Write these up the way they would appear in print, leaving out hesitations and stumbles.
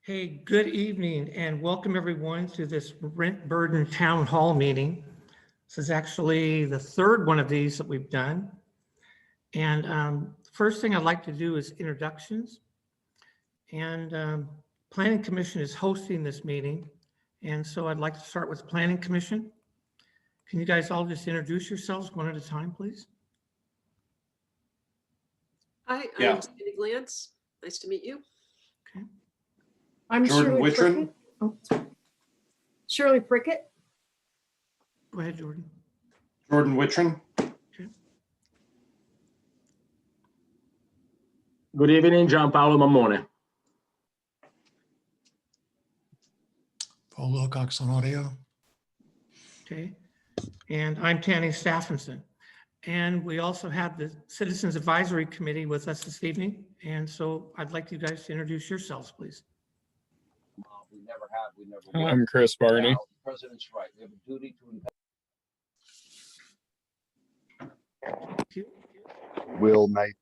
Hey, good evening and welcome everyone to this Rent Burden Town Hall meeting. This is actually the third one of these that we've done. And the first thing I'd like to do is introductions. And Planning Commission is hosting this meeting. And so I'd like to start with Planning Commission. Can you guys all just introduce yourselves one at a time, please? Hi, I'm Sandy Glantz. Nice to meet you. Okay. I'm Jordan Shirley Wittrin. Prickett. Oh, sorry. Shirley Prickett. Go ahead, Jordan. Jordan Wittrin. Good evening, John Paolo Mamone. Paul Wilcox on audio. Okay. And I'm Tanny Stephenson. And we also have the Citizens Advisory Committee with us this evening. And so I'd like you guys to introduce yourselves, please. We never have, we never will. I'm Chris Barney. Now, the president's right. We have a duty to Thank you. Will Knight.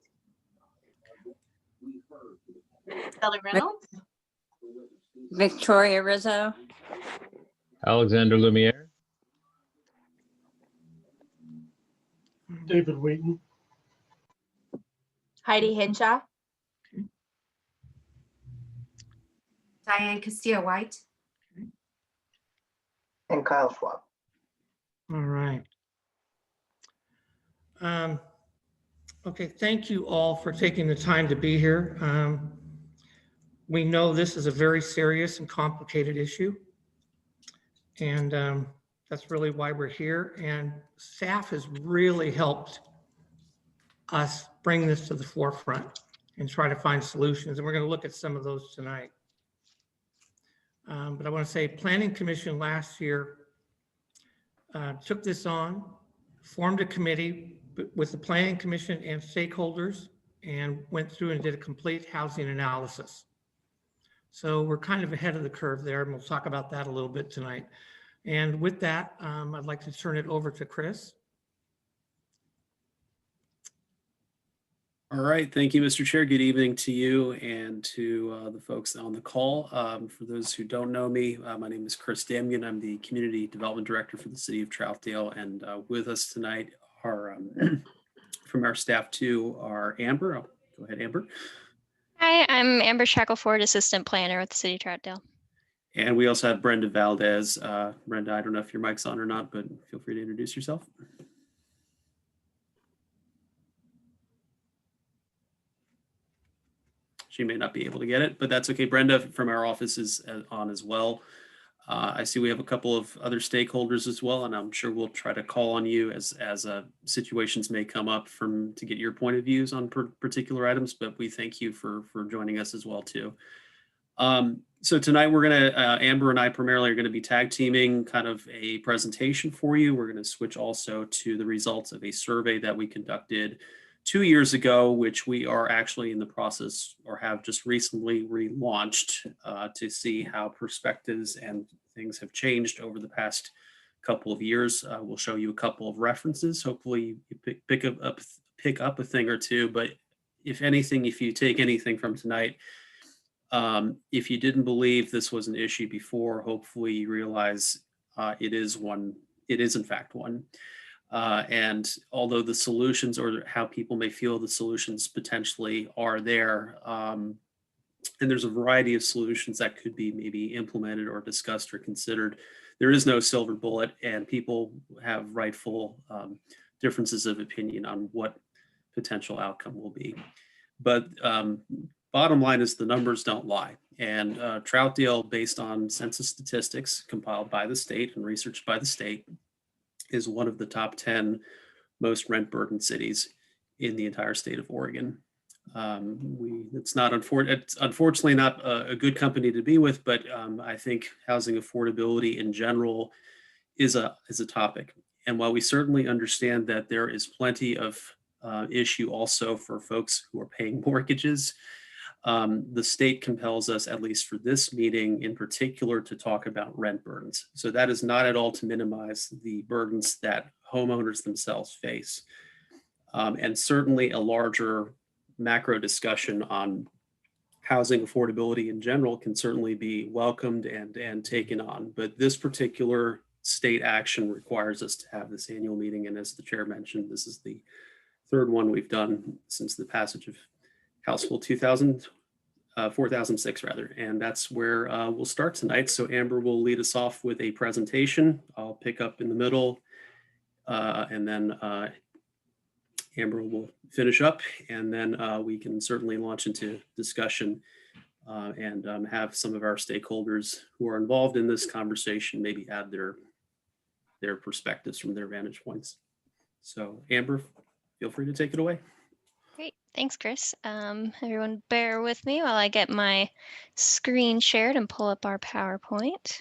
Kelly Reynolds, Victoria Rizzo, Alexander Lumiere. David Wheaton. Heidi Hinshaw, Diane Castillo-White. And Kyle Schwab. All right. Okay, thank you all for taking the time to be here. We know this is a very serious and complicated issue. And that's really why we're here. And staff has really helped us bring this to the forefront and try to find solutions. And we're going to look at some of those tonight. But I want to say Planning Commission last year took this on, formed a committee with the Planning Commission and stakeholders, and went through and did a complete housing analysis. So we're kind of ahead of the curve there, and we'll talk about that a little bit tonight. And with that, I'd like to turn it over to Chris. All right. Thank you, Mr. Chair. Good evening to you and to the folks on the call. For those who don't know me, my name is Chris Damgan. I'm the Community Development Director for the City of Troutdale. And with us tonight are, from our staff too, are Amber. Oh, go ahead, Amber. Hi, I'm Amber Shackelford, Assistant Planner with the City of Troutdale. And we also have Brenda Valdez. Brenda, I don't know if your mic's on or not, but feel free to introduce yourself. She may not be able to get it, but that's okay. Brenda from our office is on as well. I see we have a couple of other stakeholders as well, and I'm sure we'll try to call on you as situations may come up to get your point of views on particular items, but we thank you for joining us as well too. So tonight we're gonna, Amber and I primarily are gonna be tag teaming kind of a presentation for you. We're gonna switch also to the results of a survey that we conducted 2 years ago, which we are actually in the process or have just recently relaunched to see how perspectives and things have changed over the past couple of years. We'll show you a couple of references. Hopefully you pick up a thing or two, but if anything, if you take anything from tonight, if you didn't believe this was an issue before, hopefully you realize it is in fact one. And although the solutions or how people may feel the solutions potentially are there, and there's a variety of solutions that could be maybe implemented or discussed or considered, there is no silver bullet, and people have rightful differences of opinion on what potential outcome will be. But bottom line is the numbers don't lie. And Troutdale, based on census statistics compiled by the state and researched by the state, is one of the top 10 most rent burdened cities in the entire state of Oregon. It's unfortunately not a good company to be with, but I think housing affordability in general is a topic. And while we certainly understand that there is plenty of issue also for folks who are paying mortgages, the state compels us, at least for this meeting in particular, to talk about rent burdens. So that is not at all to minimize the burdens that homeowners themselves face. And certainly a larger macro discussion on housing affordability in general can certainly be welcomed and taken on. But this particular state action requires us to have this annual meeting. And as the chair mentioned, this is the third one we've done since the passage of House Bill 4006 rather. And that's where we'll start tonight. So Amber will lead us off with a presentation. I'll pick up in the middle and then Amber will finish up, and then we can certainly launch into discussion and have some of our stakeholders who are involved in this conversation maybe add their perspectives from their vantage points. So Amber, feel free to take it away. Great, thanks, Chris. Everyone bear with me while I get my screen shared and pull up our PowerPoint.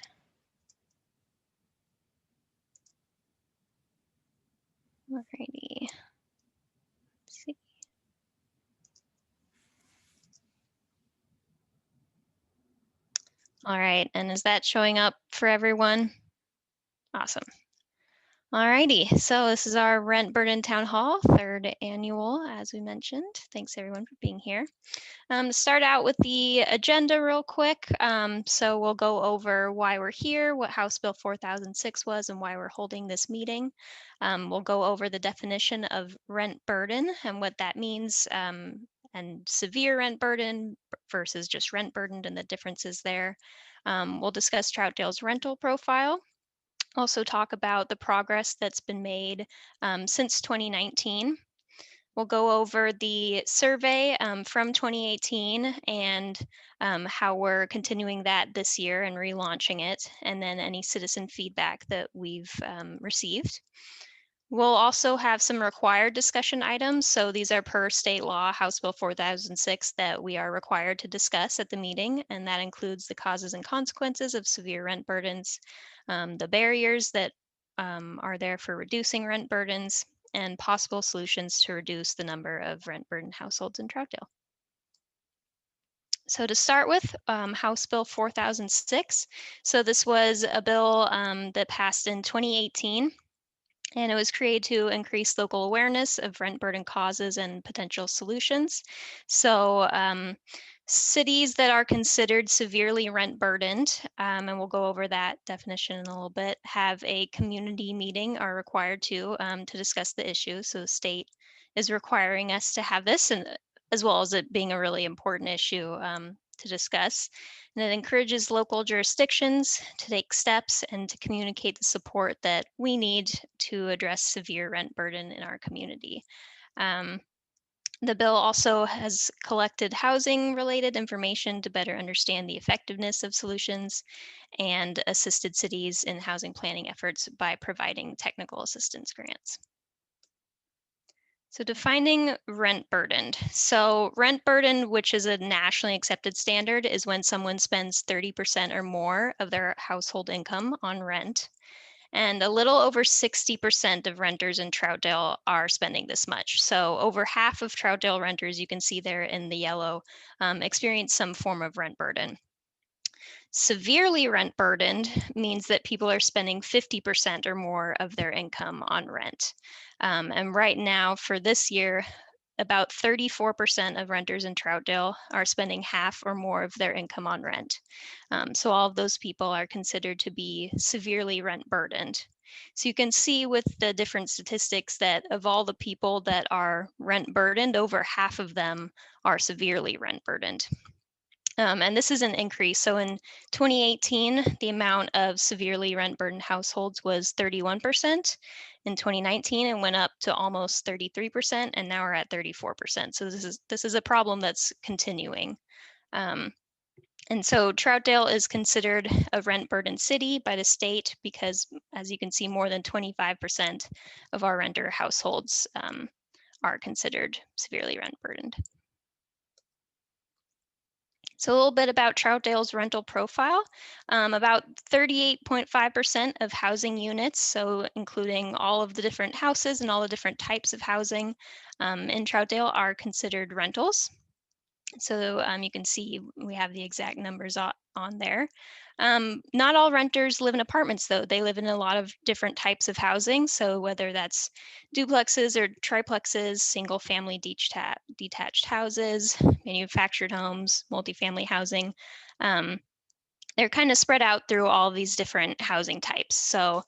Alrighty. Let's see. All right, and is that showing up for everyone? Awesome. Alrighty, so this is our Rent Burden Town Hall, third annual, as we mentioned. Thanks everyone for being here. To start out with the agenda real quick. So we'll go over why we're here, what House Bill 4006 was, and why we're holding this meeting. We'll go over the definition of rent burden and what that means, and severe rent burden versus just rent burdened and the differences there. We'll discuss Troutdale's rental profile. Also talk about the progress that's been made since 2019. We'll go over the survey from 2018 and how we're continuing that this year and relaunching it, and then any citizen feedback that we've received. We'll also have some required discussion items. So these are per state law, House Bill 4006, that we are required to discuss at the meeting. And that includes the causes and consequences of severe rent burdens, the barriers that are there for reducing rent burdens, and possible solutions to reduce the number of rent burdened households in Troutdale. So to start with, House Bill 4006. So this was a bill that passed in 2018. And it was created to increase local awareness of rent burden causes and potential solutions. So cities that are considered severely rent burdened, and we'll go over that definition in a little bit, have a community meeting, are required to discuss the issue. So the state is requiring us to have this, and as well as it being a really important issue to discuss. And it encourages local jurisdictions to take steps and to communicate the support that we need to address severe rent burden in our community. The bill also has collected housing related information to better understand the effectiveness of solutions and assisted cities in housing planning efforts by providing technical assistance grants. So defining rent burdened. So rent burden, which is a nationally accepted standard, is when someone spends 30% or more of their household income on rent. And a little over 60% of renters in Troutdale are spending this much. So over half of Troutdale renters, you can see there in the yellow, experience some form of rent burden. Severely rent burdened means that people are spending 50% or more of their income on rent. And right now for this year, about 34% of renters in Troutdale are spending half or more of their income on rent. So all of those people are considered to be severely rent burdened. So you can see with the different statistics that of all the people that are rent burdened, over half of them are severely rent burdened. And this is an increase. So in 2018, the amount of severely rent burdened households was 31%. In 2019, it went up to almost 33%, and now we're at 34%. So this is a problem that's continuing. And so Troutdale is considered a rent burdened city by the state because, as you can see, more than 25% of our renter households are considered severely rent burdened. So a little bit about Troutdale's rental profile. About 38.5% of housing units, so including all of the different houses and all the different types of housing in Troutdale, are considered rentals. So you can see we have the exact numbers on there. Not all renters live in apartments, though. They live in a lot of different types of housing. So whether that's duplexes or triplexes, single family detached houses, manufactured homes, multifamily housing, they're kind of spread out through all these different housing types. So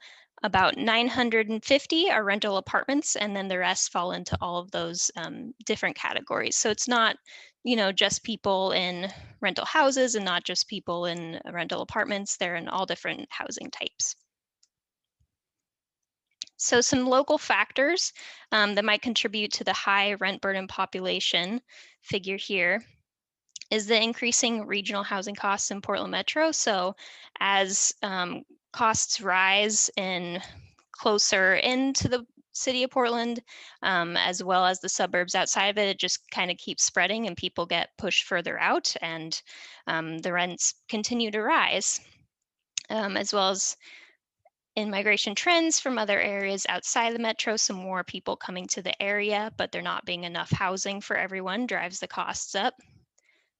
about 950 are rental apartments, and then the rest fall into all of those different categories. So it's not, just people in rental houses and not just people in rental apartments. They're in all different housing types. So some local factors that might contribute to the high rent burden population figure here is the increasing regional housing costs in Portland Metro. So as costs rise in closer into the city of Portland, as well as the suburbs outside of it, it just kind of keeps spreading and people get pushed further out, and the rents continue to rise, as well as in migration trends from other areas outside the metro. So more people coming to the area, but there not being enough housing for everyone drives the costs up.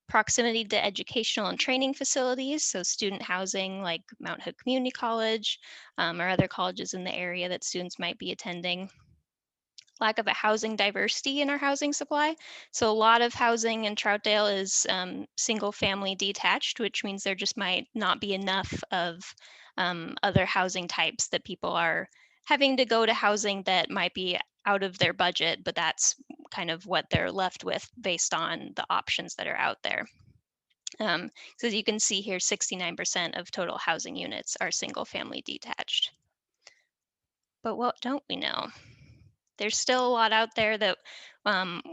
Proximity to educational and training facilities, so student housing like Mount Hood Community College or other colleges in the area that students might be attending. Lack of a housing diversity in our housing supply. So a lot of housing in Troutdale is single family detached, which means there just might not be enough of other housing types that people are having to go to housing that might be out of their budget, but that's kind of what they're left with based on the options that are out there. So as you can see here, 69% of total housing units are single family detached. But what don't we know? There's still a lot out there that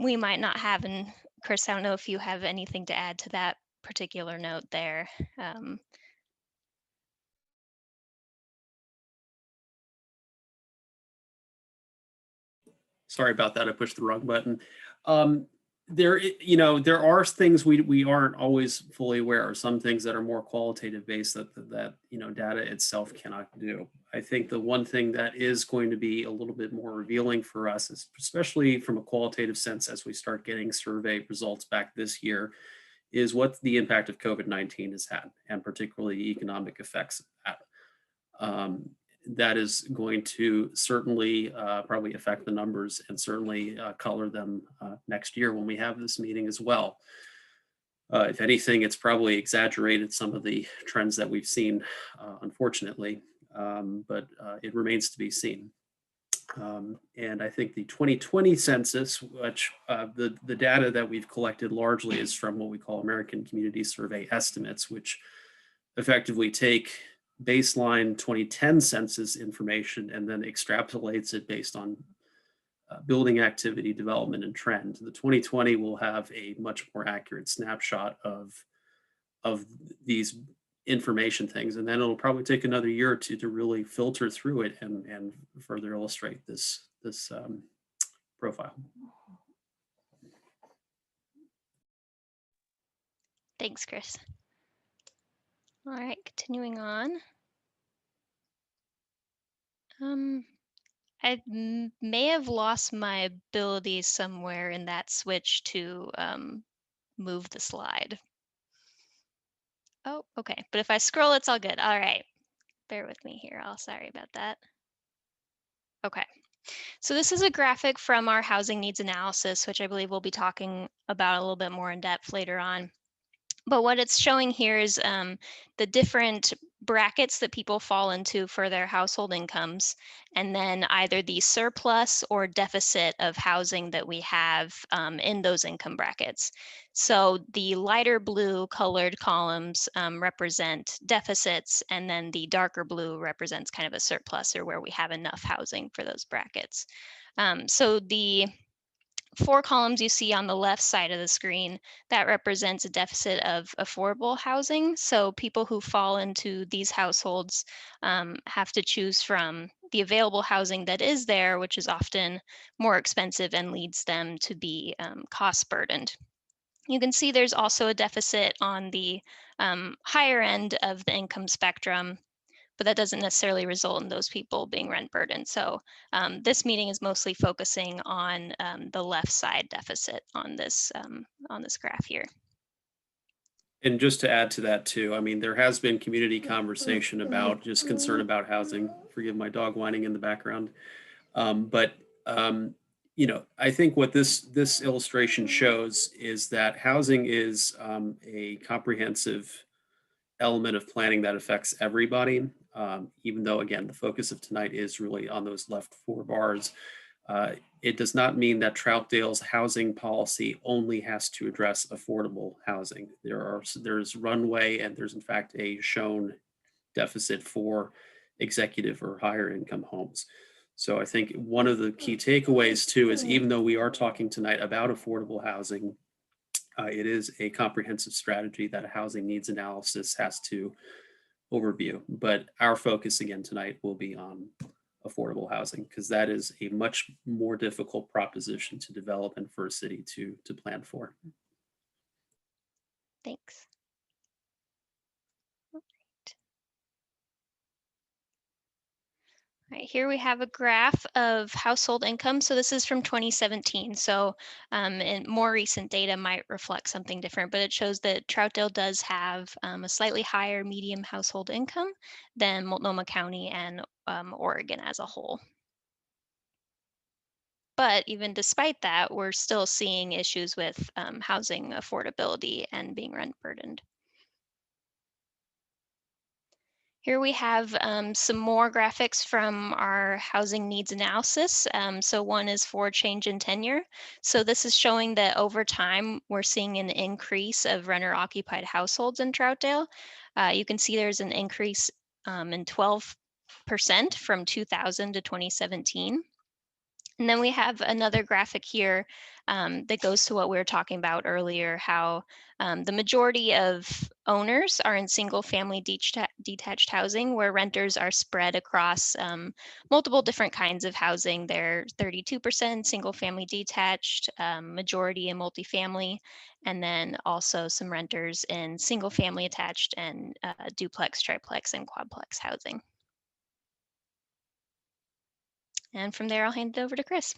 we might not have. And Chris, I don't know if you have anything to add to that particular note there. Sorry about that. I pushed the wrong button. There are things we aren't always fully aware of. Some things that are more qualitative based that data itself cannot do. I think the one thing that is going to be a little bit more revealing for us, is especially from a qualitative sense, as we start getting survey results back this year, is what the impact of COVID-19 has had, and particularly the economic effects of that. That is going to certainly probably affect the numbers, and certainly color them next year when we have this meeting as well. If anything, it's probably exaggerated some of the trends that we've seen, unfortunately, but it remains to be seen. And I think the 2020 census, which the data that we've collected largely is from what we call American Community Survey estimates, which effectively take baseline 2010 census information and then extrapolates it based on building activity, development, and trend. The 2020 will have a much more accurate snapshot of these information things, and then it'll probably take another year or two to really filter through it and further illustrate this profile. Thanks, Chris. All right, continuing on. I may have lost my ability somewhere in that switch to move the slide. Oh, okay. But if I scroll, it's all good. All right. Bear with me here. Sorry about that. Okay. So this is a graphic from our housing needs analysis, which I believe we'll be talking about a little bit more in depth later on. But what it's showing here is the different brackets that people fall into for their household incomes, and then either the surplus or deficit of housing that we have in those income brackets. So the lighter blue colored columns represent deficits, and then the darker blue represents kind of a surplus, or where we have enough housing for those brackets. So the 4 columns you see on the left side of the screen, that represents a deficit of affordable housing. So people who fall into these households have to choose from the available housing that is there, which is often more expensive and leads them to be cost burdened. You can see there's also a deficit on the higher end of the income spectrum, but that doesn't necessarily result in those people being rent burdened. So this meeting is mostly focusing on the left side deficit on this graph here. And just to add to that too, I mean, there has been community conversation about just concern about housing. Forgive my dog whining in the background. But I think what this illustration shows is that housing is a comprehensive element of planning that affects everybody. Even though, again, the focus of tonight is really on those left 4 bars. It does not mean that Troutdale's housing policy only has to address affordable housing. There's runway, and there's in fact a shown deficit for executive or higher income homes. So I think one of the key takeaways too is, even though we are talking tonight about affordable housing, it is a comprehensive strategy that a housing needs analysis has to overview. But our focus again tonight will be on affordable housing, because that is a much more difficult proposition to develop and for a city to plan for. Thanks. All right, here we have a graph of household income. So this is from 2017. So and more recent data might reflect something different, but it shows that Troutdale does have a slightly higher median household income than Multnomah County and Oregon as a whole. But even despite that, we're still seeing issues with housing affordability and being rent burdened. Here we have some more graphics from our housing needs analysis. So one is for change in tenure. So this is showing that over time, we're seeing an increase of renter occupied households in Troutdale. You can see there's an increase in 12% from 2000 to 2017. And then we have another graphic here that goes to what we were talking about earlier, how the majority of owners are in single family detached housing, where renters are spread across multiple different kinds of housing. They're 32% single family detached, majority in multifamily, and then also some renters in single family attached and duplex, triplex, and quadplex housing. And from there, I'll hand it over to Chris.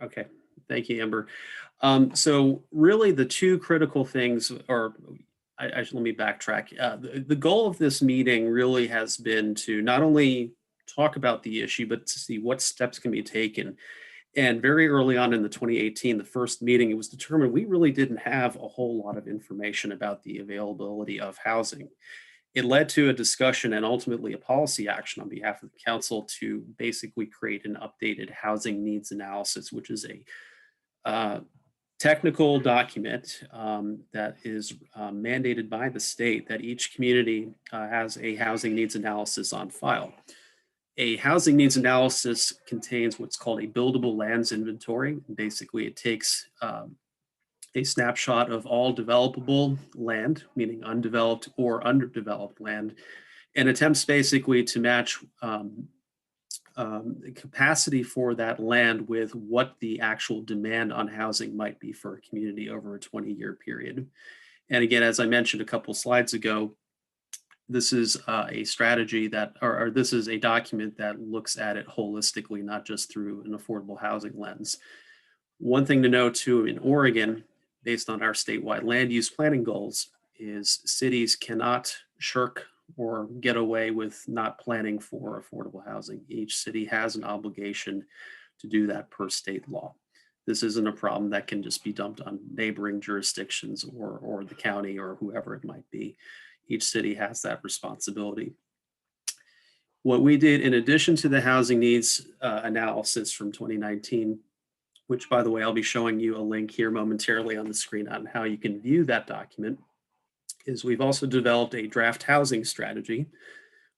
Okay, thank you, Amber. So really the 2 critical things, or let me backtrack. The goal of this meeting really has been to not only talk about the issue, but to see what steps can be taken. And very early on in the 2018, the first meeting, it was determined we really didn't have a whole lot of information about the availability of housing. It led to a discussion and ultimately a policy action on behalf of the council to basically create an updated housing needs analysis, which is a technical document that is mandated by the state that each community has a housing needs analysis on file. A housing needs analysis contains what's called a buildable lands inventory. Basically, it takes a snapshot of all developable land, meaning undeveloped or underdeveloped land, and attempts basically to match capacity for that land with what the actual demand on housing might be for a community over a 20-year period. And again, as I mentioned a couple slides ago, this is a strategy that, or this is a document that looks at it holistically, not just through an affordable housing lens. One thing to note too, in Oregon, based on our statewide land use planning goals, is cities cannot shirk or get away with not planning for affordable housing. Each city has an obligation to do that per state law. This isn't a problem that can just be dumped on neighboring jurisdictions or the county or whoever it might be. Each city has that responsibility. What we did, in addition to the housing needs analysis from 2019, which, by the way, I'll be showing you a link here momentarily on the screen on how you can view that document, is we've also developed a draft housing strategy,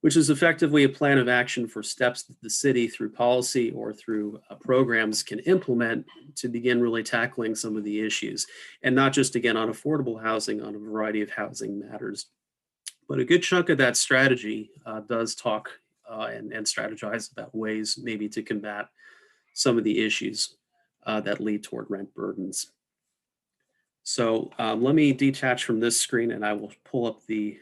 which is effectively a plan of action for steps that the city, through policy or through programs, can implement to begin really tackling some of the issues. And not just, again, on affordable housing, on a variety of housing matters. But a good chunk of that strategy does talk and strategize about ways maybe to combat some of the issues that lead toward rent burdens. So let me detach from this screen and I will pull up the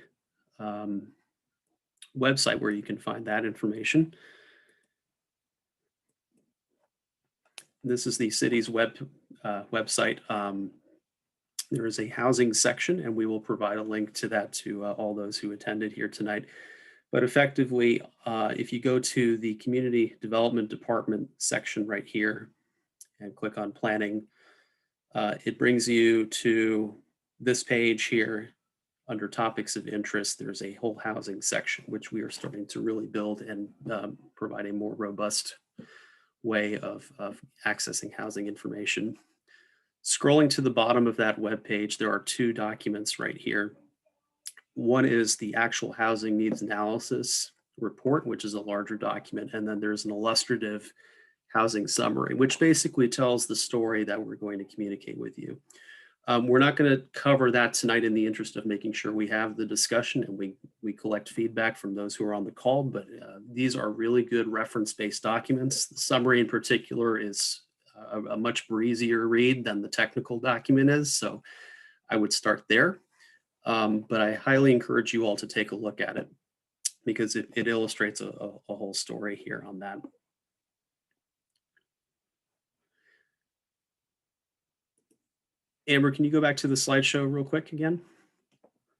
website where you can find that information. This is the city's website. There is a housing section, and we will provide a link to that to all those who attended here tonight. But effectively, if you go to the Community Development Department section right here and click on Planning, it brings you to this page here. Under Topics of Interest, there's a whole housing section, which we are starting to really build and provide a more robust way of accessing housing information. Scrolling to the bottom of that web page, there are two documents right here. One is the actual housing needs analysis report, which is a larger document, and then there's an illustrative housing summary, which basically tells the story that we're going to communicate with you. We're not going to cover that tonight in the interest of making sure we have the discussion and we collect feedback from those who are on the call, but these are really good reference-based documents. The summary in particular is a much breezier read than the technical document is, so I would start there. But I highly encourage you all to take a look at it because it illustrates a whole story here on that. Amber, can you go back to the slideshow real quick again?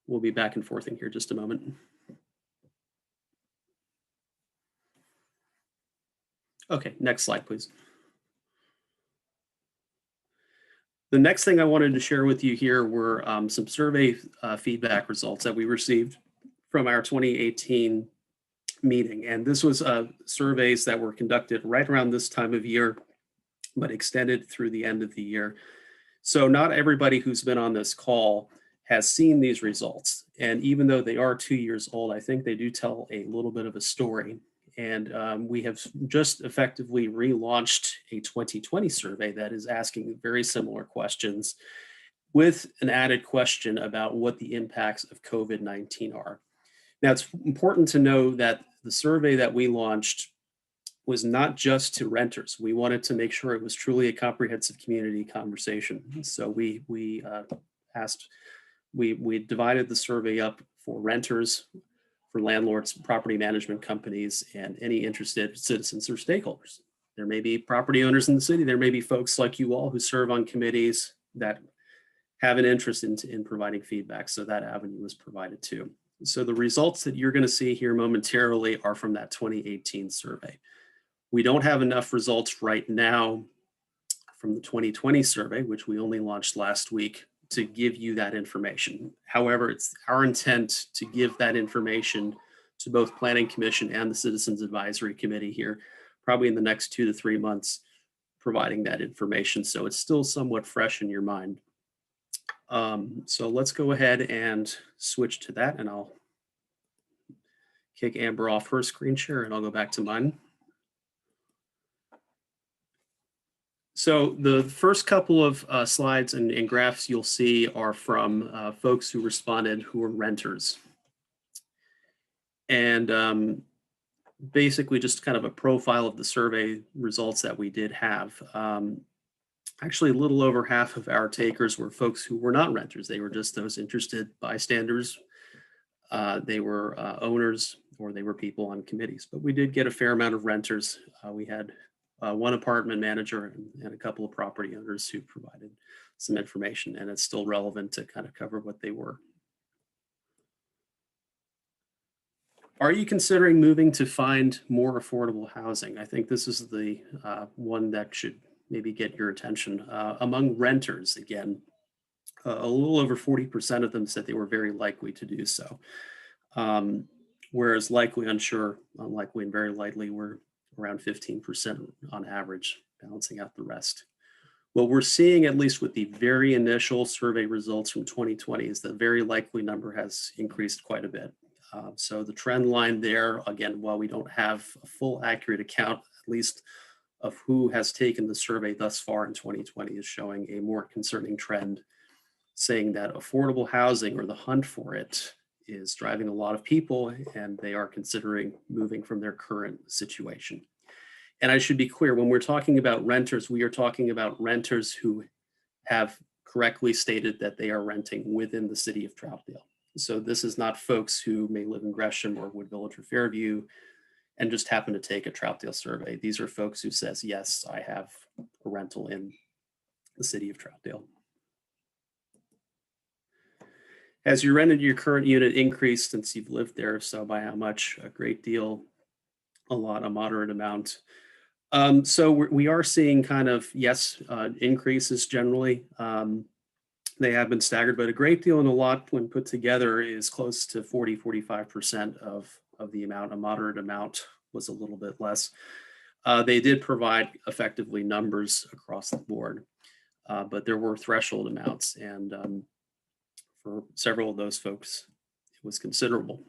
We'll be back and forth in here just a moment. Okay, next slide, please. The next thing I wanted to share with you here were some survey feedback results that we received from our 2018 meeting. And this was surveys that were conducted right around this time of year, but extended through the end of the year. So not everybody who's been on this call has seen these results. And even though they are 2 years old, I think they do tell a little bit of a story. And we have just effectively relaunched a 2020 survey that is asking very similar questions with an added question about what the impacts of COVID-19 are. Now, it's important to know that the survey that we launched was not just to renters. We wanted to make sure it was truly a comprehensive community conversation. So we divided the survey up for renters, for landlords, property management companies, and any interested citizens or stakeholders. There may be property owners in the city. There may be folks like you all who serve on committees that have an interest in providing feedback. So that avenue was provided too. So the results that you're going to see here momentarily are from that 2018 survey. We don't have enough results right now from the 2020 survey, which we only launched last week, to give you that information. However, it's our intent to give that information to both Planning Commission and the Citizens Advisory Committee here, probably in the next 2 to 3 months, providing that information. So it's still somewhat fresh in your mind. So let's go ahead and switch to that, and I'll kick Amber off her screen share and I'll go back to mine. So the first couple of slides and graphs you'll see are from folks who responded who were renters. And basically just kind of a profile of the survey results that we did have. Actually, a little over half of our takers were folks who were not renters. They were just those interested bystanders. They were owners, or they were people on committees. But we did get a fair amount of renters. We had one apartment manager and a couple of property owners who provided some information, and it's still relevant to kind of cover what they were. Are you considering moving to find more affordable housing? I think this is the one that should maybe get your attention. Among renters, again, a little over 40% of them said they were very likely to do so. Whereas likely, unsure, unlikely, and very likely were around 15% on average, balancing out the rest. What we're seeing, at least with the very initial survey results from 2020, is the very likely number has increased quite a bit. So the trend line there, again, while we don't have a full accurate account, at least of who has taken the survey thus far in 2020, is showing a more concerning trend, saying that affordable housing, or the hunt for it, is driving a lot of people, and they are considering moving from their current situation. And I should be clear, when we're talking about renters, we are talking about renters who have correctly stated that they are renting within the city of Troutdale. So this is not folks who may live in Gresham or Wood Village or Fairview and just happen to take a Troutdale survey. These are folks who says, yes, I have a rental in the city of Troutdale. Has your rent in your current unit increased since you've lived there? So by how much? A great deal, a lot, a moderate amount. So we are seeing kind of, yes, increases generally. They have been staggered, but a great deal and a lot when put together is close to 45% of the amount. A moderate amount was a little bit less. They did provide effectively numbers across the board, but there were threshold amounts, and for several of those folks, it was considerable.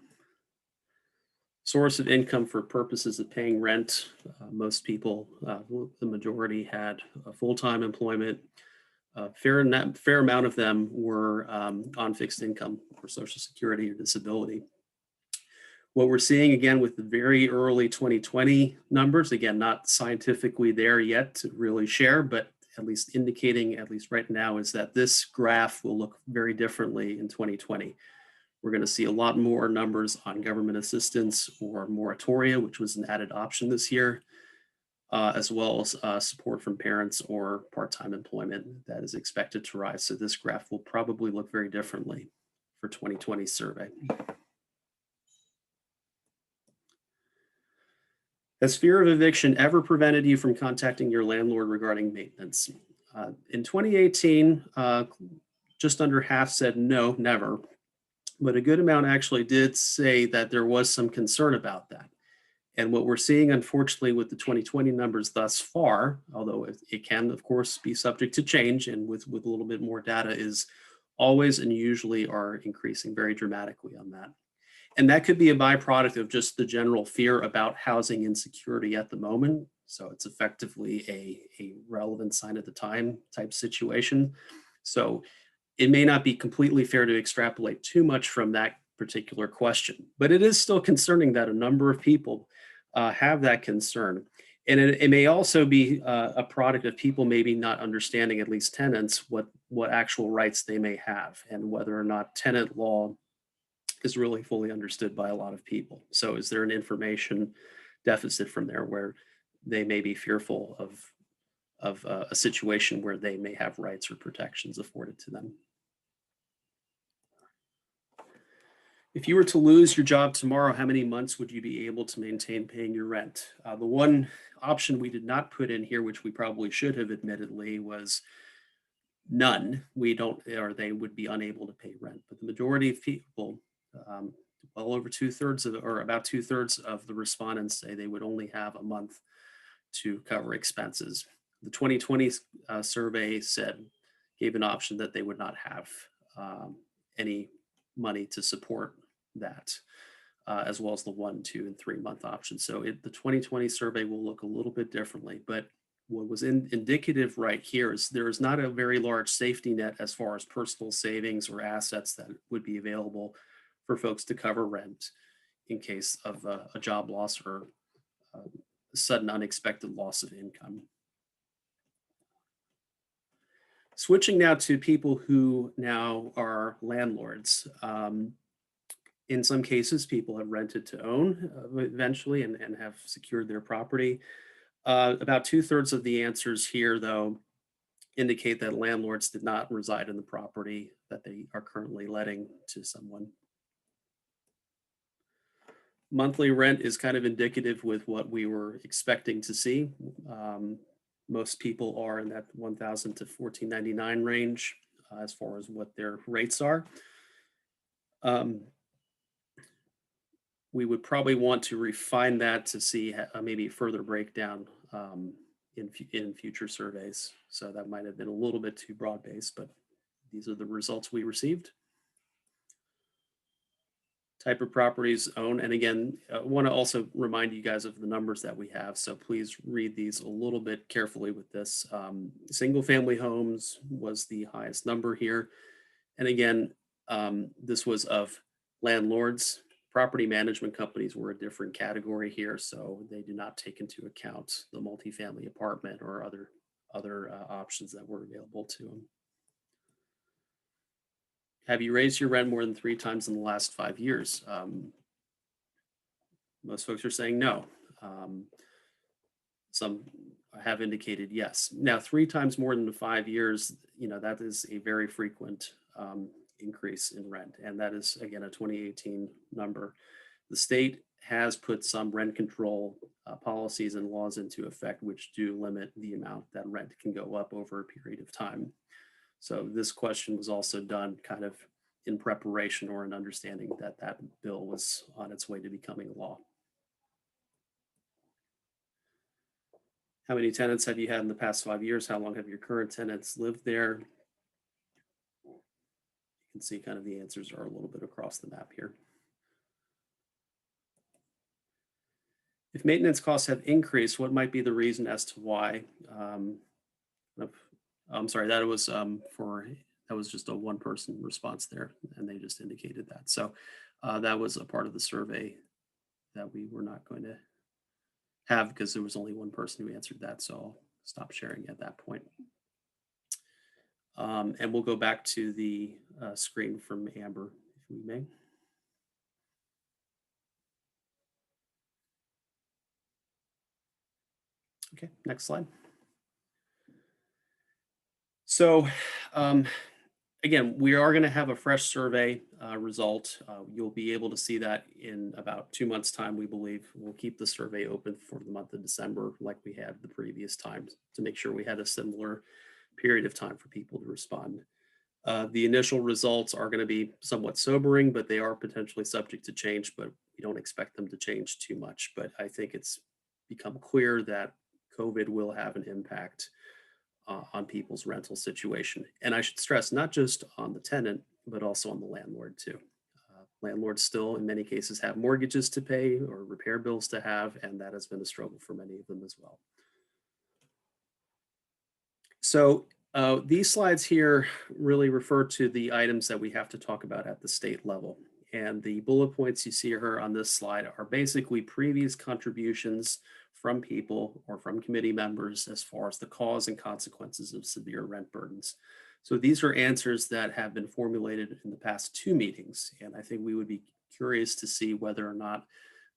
Source of income for purposes of paying rent. Most people, the majority, had a full-time employment. A fair amount of them were on fixed income for Social Security or disability. What we're seeing again with the very early 2020 numbers, again, not scientifically there yet to really share, but at least indicating, at least right now, is that this graph will look very differently in 2020. We're going to see a lot more numbers on government assistance or moratoria, which was an added option this year, as well as support from parents or part-time employment that is expected to rise. So this graph will probably look very differently for 2020 survey. Has fear of eviction ever prevented you from contacting your landlord regarding maintenance? In 2018, just under half said no, never. But a good amount actually did say that there was some concern about that. And what we're seeing, unfortunately, with the 2020 numbers thus far, although it can, of course, be subject to change, and with a little bit more data, is always and usually are increasing very dramatically on that. And that could be a byproduct of just the general fear about housing insecurity at the moment. So it's effectively a relevant sign of the time type situation. So it may not be completely fair to extrapolate too much from that particular question, but it is still concerning that a number of people have that concern. And it may also be a product of people maybe not understanding, at least tenants, what actual rights they may have and whether or not tenant law is really fully understood by a lot of people. So is there an information deficit from there where they may be fearful of a situation where they may have rights or protections afforded to them? If you were to lose your job tomorrow, how many months would you be able to maintain paying your rent? The one option we did not put in here, which we probably should have admittedly, was none. We don't, or they would be unable to pay rent. But the majority of people, well over about two thirds of the respondents say they would only have a month to cover expenses. The 2020 survey gave an option that they would not have any money to support that, as well as the 1, 2, and 3 month option. So the 2020 survey will look a little bit differently, but what was indicative right here is there is not a very large safety net as far as personal savings or assets that would be available for folks to cover rent in case of a job loss or a sudden unexpected loss of income. Switching now to people who now are landlords. In some cases, people have rented to own eventually and have secured their property. About 2/3 of the answers here, though, indicate that landlords did not reside in the property that they are currently letting to someone. Monthly rent is kind of indicative with what we were expecting to see. Most people are in that $1,000 to $1,499 range as far as what their rates are. We would probably want to refine that to see maybe further breakdown in future surveys. So that might have been a little bit too broad-based, but these are the results we received. Type of properties owned. And again, I want to also remind you guys of the numbers that we have. So please read these a little bit carefully with this. Single family homes was the highest number here. And again, this was of landlords. Property management companies were a different category here. So they do not take into account the multifamily apartment or other options that were available to them. have you raised your rent more than 3 times in the last 5 years? Most folks are saying no. Some have indicated yes. Now, 3 times more than 5 years, that is a very frequent increase in rent. And that is, again, a 2018 number. The state has put some rent control policies and laws into effect, which do limit the amount that rent can go up over a period of time. So this question was also done kind of in preparation or an understanding that that bill was on its way to becoming law. How many tenants have you had in the past 5 years? How long have your current tenants lived there? You can see kind of the answers are a little bit across the map here. If maintenance costs have increased, what might be the reason as to why? I'm sorry, that was just a one-person response there, and they just indicated that. So that was a part of the survey that we were not going to have because there was only one person who answered that. So I'll stop sharing at that point. And we'll go back to the screen from Amber, if we may. Okay, next slide. So again, we are going to have a fresh survey result. You'll be able to see that in about 2 months' time, we believe. We'll keep the survey open for the month of December like we had the previous times to make sure we had a similar period of time for people to respond. The initial results are going to be somewhat sobering, but they are potentially subject to change, but we don't expect them to change too much. But I think it's become clear that COVID will have an impact on people's rental situation. And I should stress, not just on the tenant, but also on the landlord too. Landlords still, in many cases, have mortgages to pay or repair bills to have, and that has been a struggle for many of them as well. So these slides here really refer to the items that we have to talk about at the state level. And the bullet points you see here on this slide are basically previous contributions from people or from committee members as far as the cause and consequences of severe rent burdens. So these are answers that have been formulated in the past 2 meetings. And I think we would be curious to see whether or not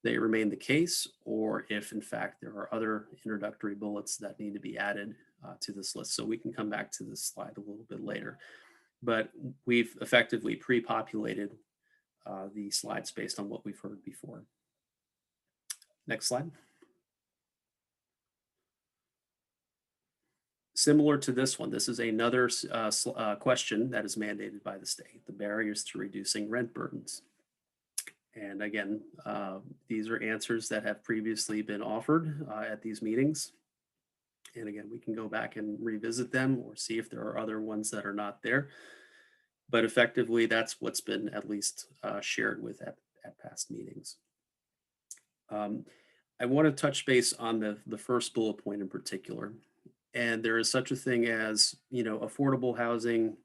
they remain the case, or if in fact there are other introductory bullets that need to be added to this list. So we can come back to this slide a little bit later. But we've effectively pre-populated the slides based on what we've heard before. Next slide. Similar to this one, this is another question that is mandated by the state, the barriers to reducing rent burdens. And again, these are answers that have previously been offered at these meetings. And again, we can go back and revisit them or see if there are other ones that are not there. But effectively, that's what's been at least shared with at past meetings. I want to touch base on the first bullet point in particular. And there is such a thing as, affordable housing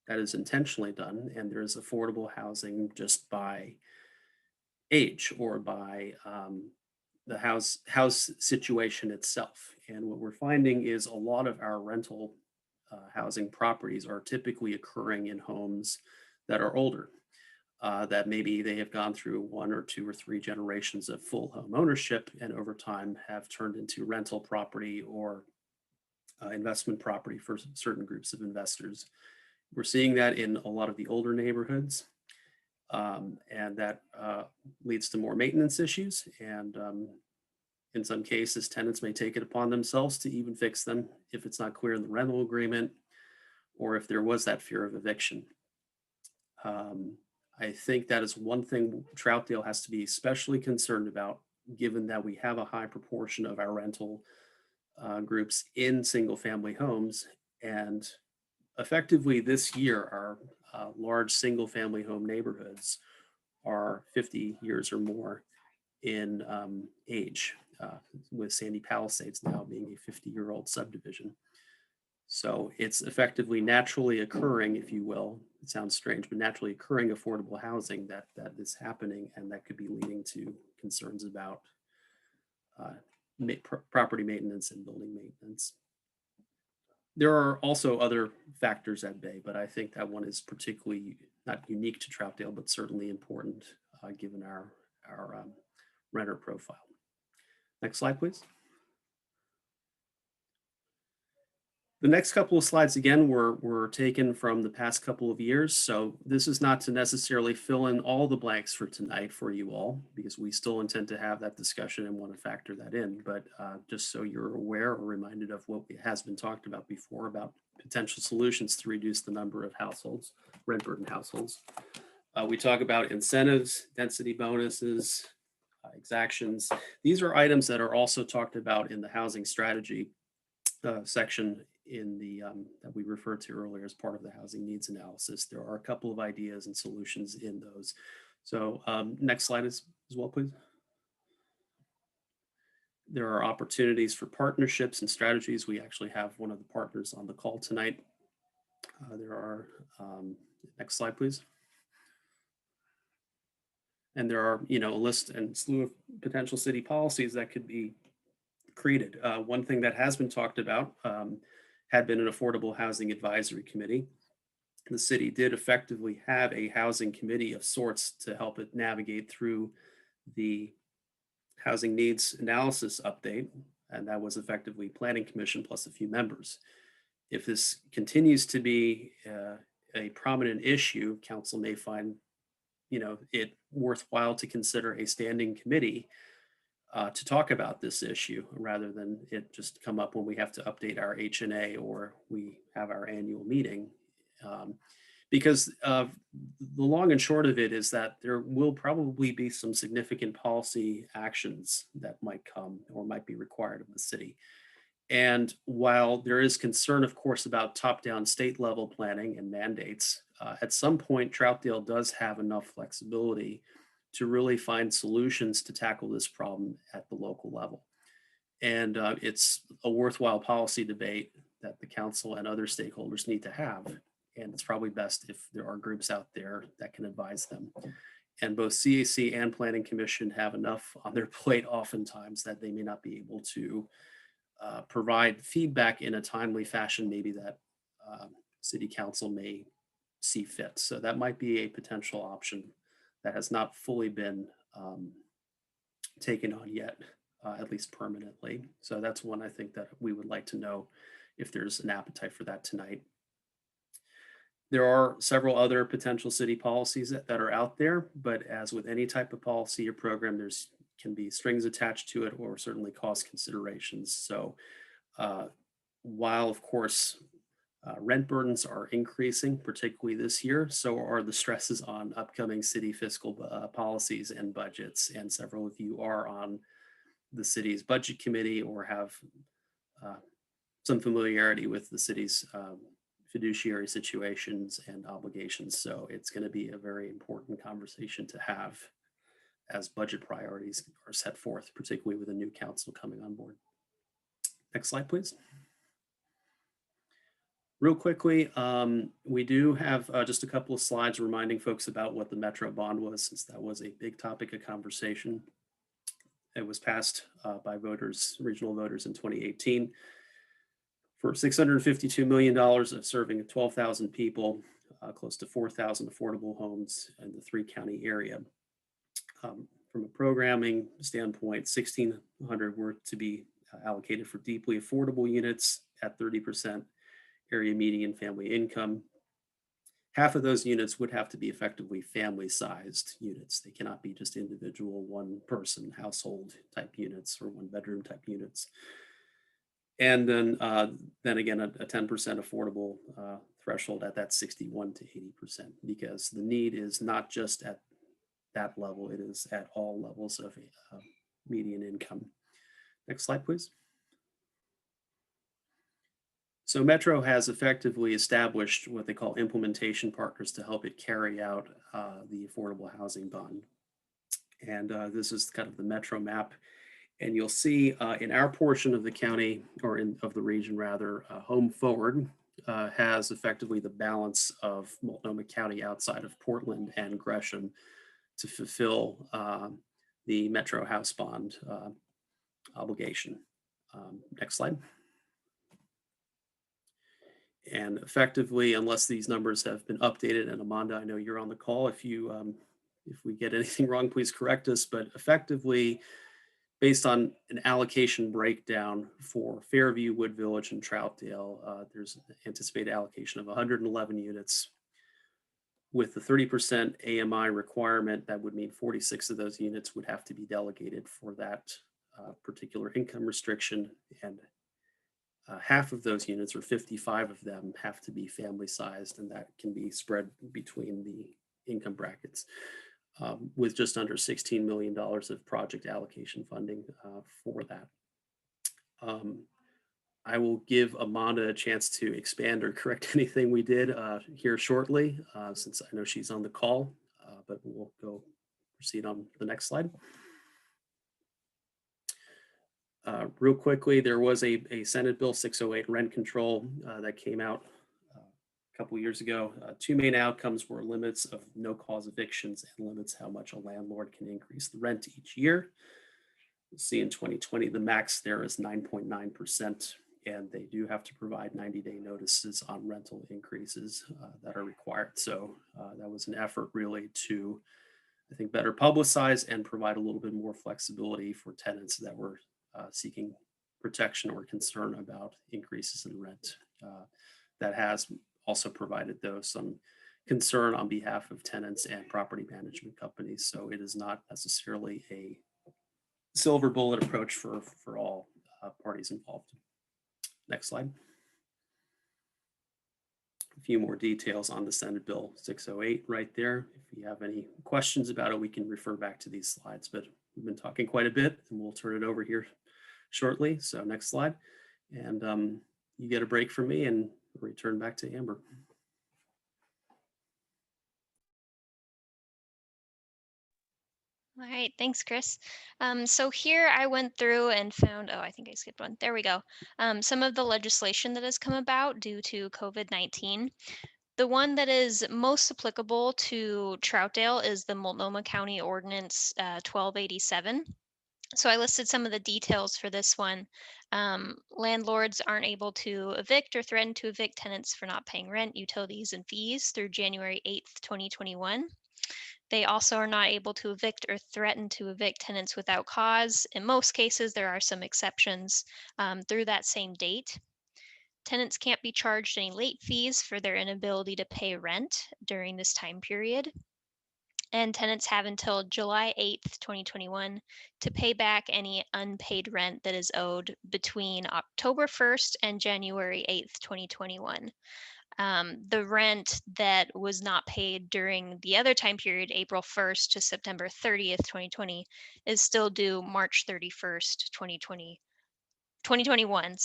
that is intentionally done, and there is affordable housing just by age or by the house situation itself. And what we're finding is a lot of our rental housing properties are typically occurring in homes that are older, that maybe they have gone through 1 or 2 or 3 generations of full home ownership and over time have turned into rental property or investment property for certain groups of investors. We're seeing that in a lot of the older neighborhoods, and that leads to more maintenance issues. And in some cases, tenants may take it upon themselves to even fix them if it's not clear in the rental agreement, or if there was that fear of eviction. I think that is one thing Troutdale has to be especially concerned about, given that we have a high proportion of our rental groups in single family homes. And effectively this year, our large single family home neighborhoods are 50 years or more in age, with Sandy Palisades now being a 50-year-old subdivision. So it's effectively naturally occurring, if you will, it sounds strange, but naturally occurring affordable housing that is happening, and that could be leading to concerns about property maintenance and building maintenance. There are also other factors at bay, but I think that one is particularly not unique to Troutdale, but certainly important given our renter profile. Next slide, please. The next couple of slides, again, were taken from the past couple of years. So this is not to necessarily fill in all the blanks for tonight for you all, because we still intend to have that discussion and want to factor that in. But just so you're aware or reminded of what has been talked about before about potential solutions to reduce the number of households, rent burden households. We talk about incentives, density bonuses, exactions. These are items that are also talked about in the housing strategy section in the that we referred to earlier as part of the housing needs analysis. There are a couple of ideas and solutions in those. So next slide as well, please. There are opportunities for partnerships and strategies. We actually have one of the partners on the call tonight. There are, next slide, please. And there are, a list and slew of potential city policies that could be created. One thing that has been talked about had been an affordable housing advisory committee. The city did effectively have a housing committee of sorts to help it navigate through the housing needs analysis update, and that was effectively planning commission plus a few members. If this continues to be a prominent issue, council may find it worthwhile to consider a standing committee to talk about this issue rather than it just come up when we have to update our HNA or we have our annual meeting. Because the long and short of it is that there will probably be some significant policy actions that might come or might be required of the city. And while there is concern, of course, about top-down state level planning and mandates, at some point, Troutdale does have enough flexibility to really find solutions to tackle this problem at the local level. And it's a worthwhile policy debate that the council and other stakeholders need to have. And it's probably best if there are groups out there that can advise them. And both CAC and Planning Commission have enough on their plate oftentimes that they may not be able to provide feedback in a timely fashion, maybe that City Council may see fit. So that might be a potential option that has not fully been taken on yet, at least permanently. So that's one I think that we would like to know if there's an appetite for that tonight. There are several other potential city policies that are out there, but as with any type of policy or program, there's can be strings attached to it or certainly cost considerations. So while of course rent burdens are increasing, particularly this year, so are the stresses on upcoming city fiscal policies and budgets. And several of you are on the city's budget committee or have some familiarity with the city's fiduciary situations and obligations. So it's going to be a very important conversation to have as budget priorities are set forth, particularly with a new council coming on board. Next slide, please. Real quickly, we do have just a couple of slides reminding folks about what the Metro bond was, since that was a big topic of conversation. It was passed by voters, regional voters in 2018 for $652 million of serving 12,000 people, close to 4,000 affordable homes in the 3-county area. From a programming standpoint, 1,600 were to be allocated for deeply affordable units at 30% area median family income. Half of those units would have to be effectively family-sized units. They cannot be just individual one-person household type units or one-bedroom type units. And then again, a 10% affordable threshold at that 61 to 80%, because the need is not just at that level, it is at all levels of median income. Next slide, please. So Metro has effectively established what they call implementation partners to help it carry out the affordable housing bond. And this is kind of the Metro map. And you'll see in our portion of the county, or of the region rather, Home Forward has effectively the balance of Multnomah County outside of Portland and Gresham to fulfill the Metro House Bond obligation. Next slide. And effectively, unless these numbers have been updated, and Amanda, I know you're on the call. If we get anything wrong, please correct us. But effectively, based on an allocation breakdown for Fairview, Wood Village, and Troutdale, there's an anticipated allocation of 111 units. With the 30% AMI requirement, that would mean 46 of those units would have to be delegated for that particular income restriction, and half of those units, or 55 of them, have to be family sized, and that can be spread between the income brackets, with just under $16 million of project allocation funding for that. I will give Amanda a chance to expand or correct anything we did here shortly, since I know she's on the call, but we'll proceed on the next slide. Real quickly, there was a Senate Bill 608 rent control that came out a couple years ago. Two main outcomes were limits of no cause evictions and limits how much a landlord can increase the rent each year. You'll see in 2020, the max there is 9.9%, and they do have to provide 90-day notices on rental increases that are required. So that was an effort really to, I think, better publicize and provide a little bit more flexibility for tenants that were seeking protection or concern about increases in rent. That has also provided, though, some concern on behalf of tenants and property management companies. So it is not necessarily a silver bullet approach for all parties involved. Next slide. A few more details on the Senate Bill 608 right there. If you have any questions about it, we can refer back to these slides, but we've been talking quite a bit, and we'll turn it over here shortly. So next slide. And you get a break from me and return back to Amber. All right, thanks, Chris. So here I went through and found, oh, I think I skipped one. There we go. Some of the legislation that has come about due to COVID-19. The one that is most applicable to Troutdale is the Multnomah County Ordinance 1287. So I listed some of the details for this one. Landlords aren't able to evict or threaten to evict tenants for not paying rent, utilities, and fees through January 8th, 2021. They also are not able to evict or threaten to evict tenants without cause. In most cases, there are some exceptions through that same date. Tenants can't be charged any late fees for their inability to pay rent during this time period. And tenants have until July 8th, 2021 to pay back any unpaid rent that is owed between October 1st and January 8th, 2021. The rent that was not paid during the other time period, April 1st to September 30th, 2020, is still due March 31st, 2021,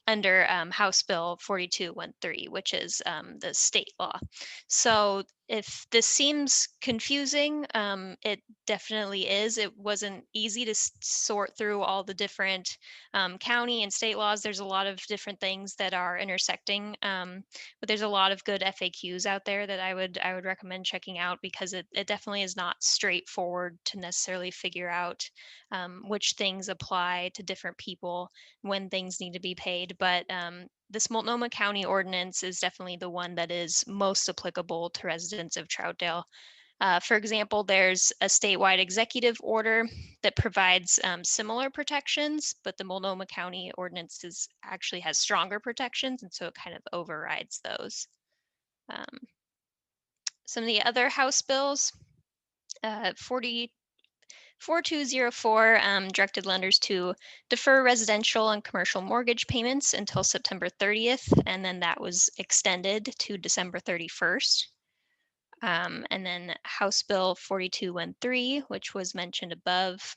under House Bill 4213, which is the state law. So if this seems confusing, it definitely is. It wasn't easy to sort through all the different county and state laws. There's a lot of different things that are intersecting, but there's a lot of good FAQs out there that I would recommend checking out, because it definitely is not straightforward to necessarily figure out which things apply to different people when things need to be paid. But this Multnomah County ordinance is definitely the one that is most applicable to residents of Troutdale. For example, there's a statewide executive order that provides similar protections, but the Multnomah County ordinance actually has stronger protections, and so it kind of overrides those. Some of the other House bills, 4204 directed lenders to defer residential and commercial mortgage payments until September 30th, and then that was extended to December 31st. And then House Bill 4213, which was mentioned above,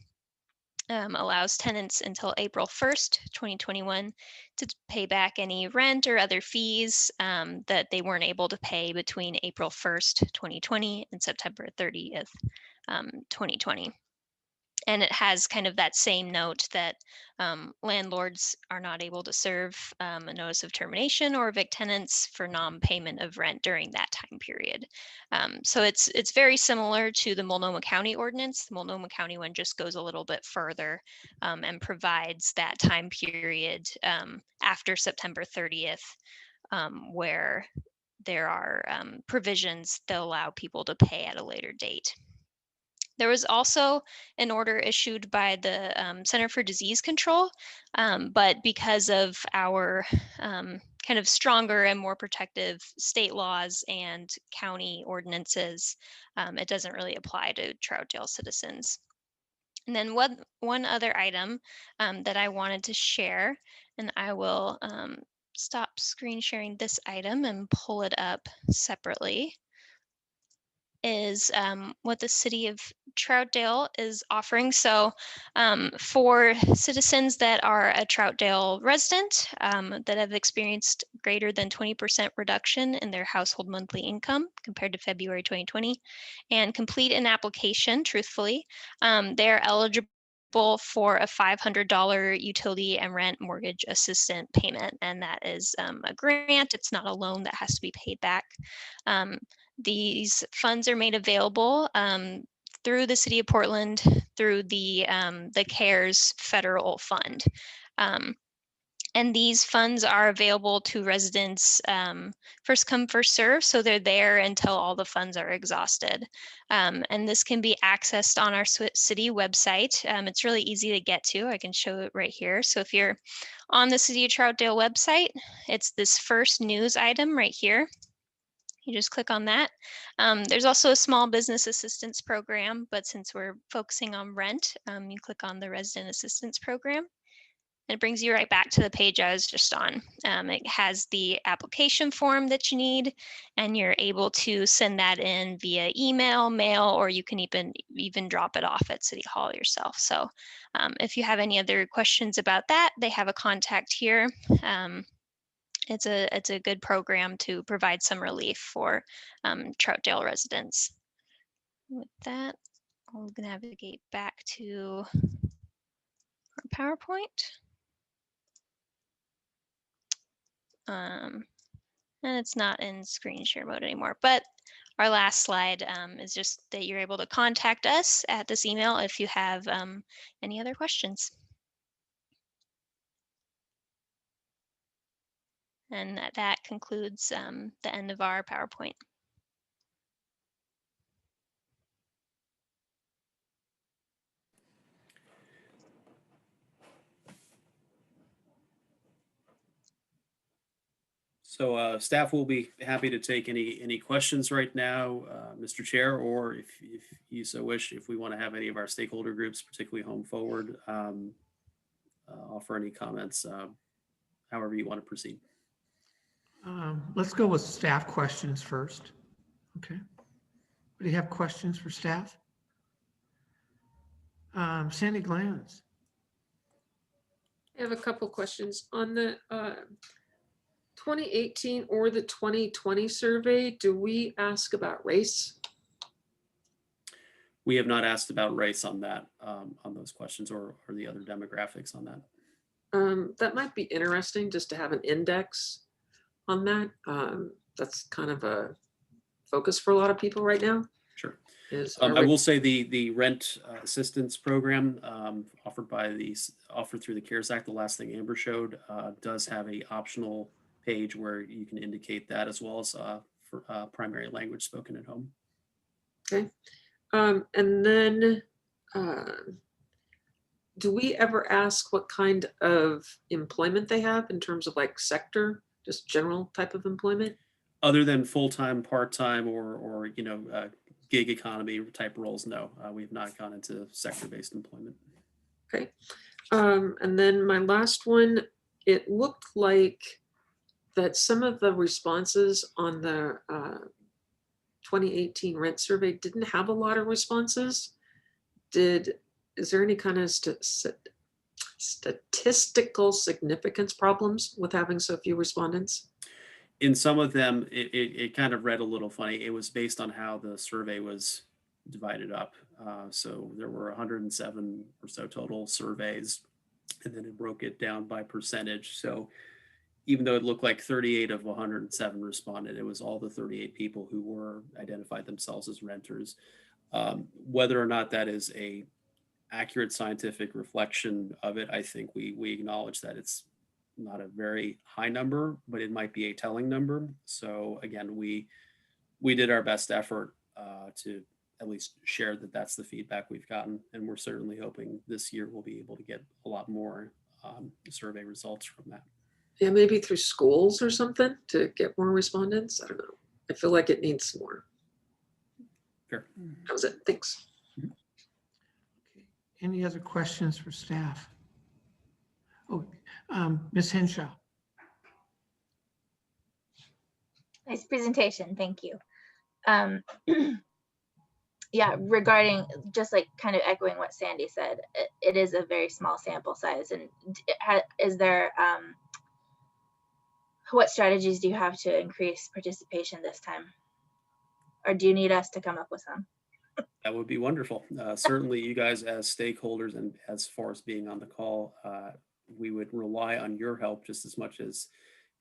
allows tenants until April 1st, 2021 to pay back any rent or other fees that they weren't able to pay between April 1st, 2020 and September 30th, 2020. And it has kind of that same note that landlords are not able to serve a notice of termination or evict tenants for non-payment of rent during that time period. So it's very similar to the Multnomah County ordinance. The Multnomah County one just goes a little bit further and provides that time period after September 30th where there are provisions that allow people to pay at a later date. There was also an order issued by the Center for Disease Control, but because of our kind of stronger and more protective state laws and county ordinances, it doesn't really apply to Troutdale citizens. And then one other item that I wanted to share, and I will stop screen sharing this item and pull it up separately, is what the city of Troutdale is offering. So for citizens that are a Troutdale resident that have experienced greater than 20% reduction in their household monthly income compared to February 2020 and complete an application truthfully, they're eligible for a $500 utility and rent mortgage assistant payment. And that is a grant. It's not a loan that has to be paid back. These funds are made available through the City of Portland through the CARES federal fund. And these funds are available to residents first come, first serve. So they're there until all the funds are exhausted. And this can be accessed on our city website. It's really easy to get to. I can show it right here. So if you're on the City of Troutdale website, it's this first news item right here. You just click on that. There's also a small business assistance program, but since we're focusing on rent, you click on the resident assistance program. It brings you right back to the page I was just on. It has the application form that you need, and you're able to send that in via email, mail, or you can even drop it off at City Hall yourself. So if you have any other questions about that, they have a contact here. It's a good program to provide some relief for Troutdale residents. With that, I'm going to navigate back to our PowerPoint. And it's not in screen share mode anymore, but our last slide is just that you're able to contact us at this email if you have any other questions. And that concludes the end of our PowerPoint. So staff will be happy to take any questions right now, Mr. Chair, or if you so wish, if we want to have any of our stakeholder groups, particularly Home Forward, offer any comments, however you want to proceed. Let's go with staff questions first. Okay. Do you have questions for staff? Sandy Glanz. I have a couple questions on the 2018 or the 2020 survey. Do we ask about race? We have not asked about race on that, on those questions or the other demographics on that. That might be interesting just to have an index on that. That's kind of a focus for a lot of people right now. Sure. I will say the rent assistance program offered through the CARES Act, the last thing Amber showed, does have a optional page where you can indicate that, as well as for primary language spoken at home. Okay. And then do we ever ask what kind of employment they have in terms of like sector, just general type of employment? Other than full-time, part-time, or gig economy type roles, no, we have not gone into sector-based employment. Okay. And then my last one, it looked like that some of the responses on the 2018 rent survey didn't have a lot of responses. Is there any kind of statistical significance problems with having so few respondents? In some of them, it kind of read a little funny. It was based on how the survey was divided up. So there were 107 or so total surveys, and then it broke it down by percentage. So even though it looked like 38 of 107 responded, it was all the 38 people who were identified themselves as renters. Whether or not that is a accurate scientific reflection of it, I think we acknowledge that it's not a very high number, but it might be a telling number. So again, we did our best effort to at least share that that's the feedback we've gotten. And we're certainly hoping this year we'll be able to get a lot more survey results from that. Yeah, maybe through schools or something to get more respondents. I don't know. I feel like it needs more. Fair. That was it. Thanks. Any other questions for staff? Oh, Ms. Henshaw. Nice presentation, thank you. Yeah, regarding just like kind of echoing what Sandy said, it is a very small sample size. And is there, what strategies do you have to increase participation this time? Or do you need us to come up with some? That would be wonderful. Certainly you guys as stakeholders and as far as being on the call, we would rely on your help just as much as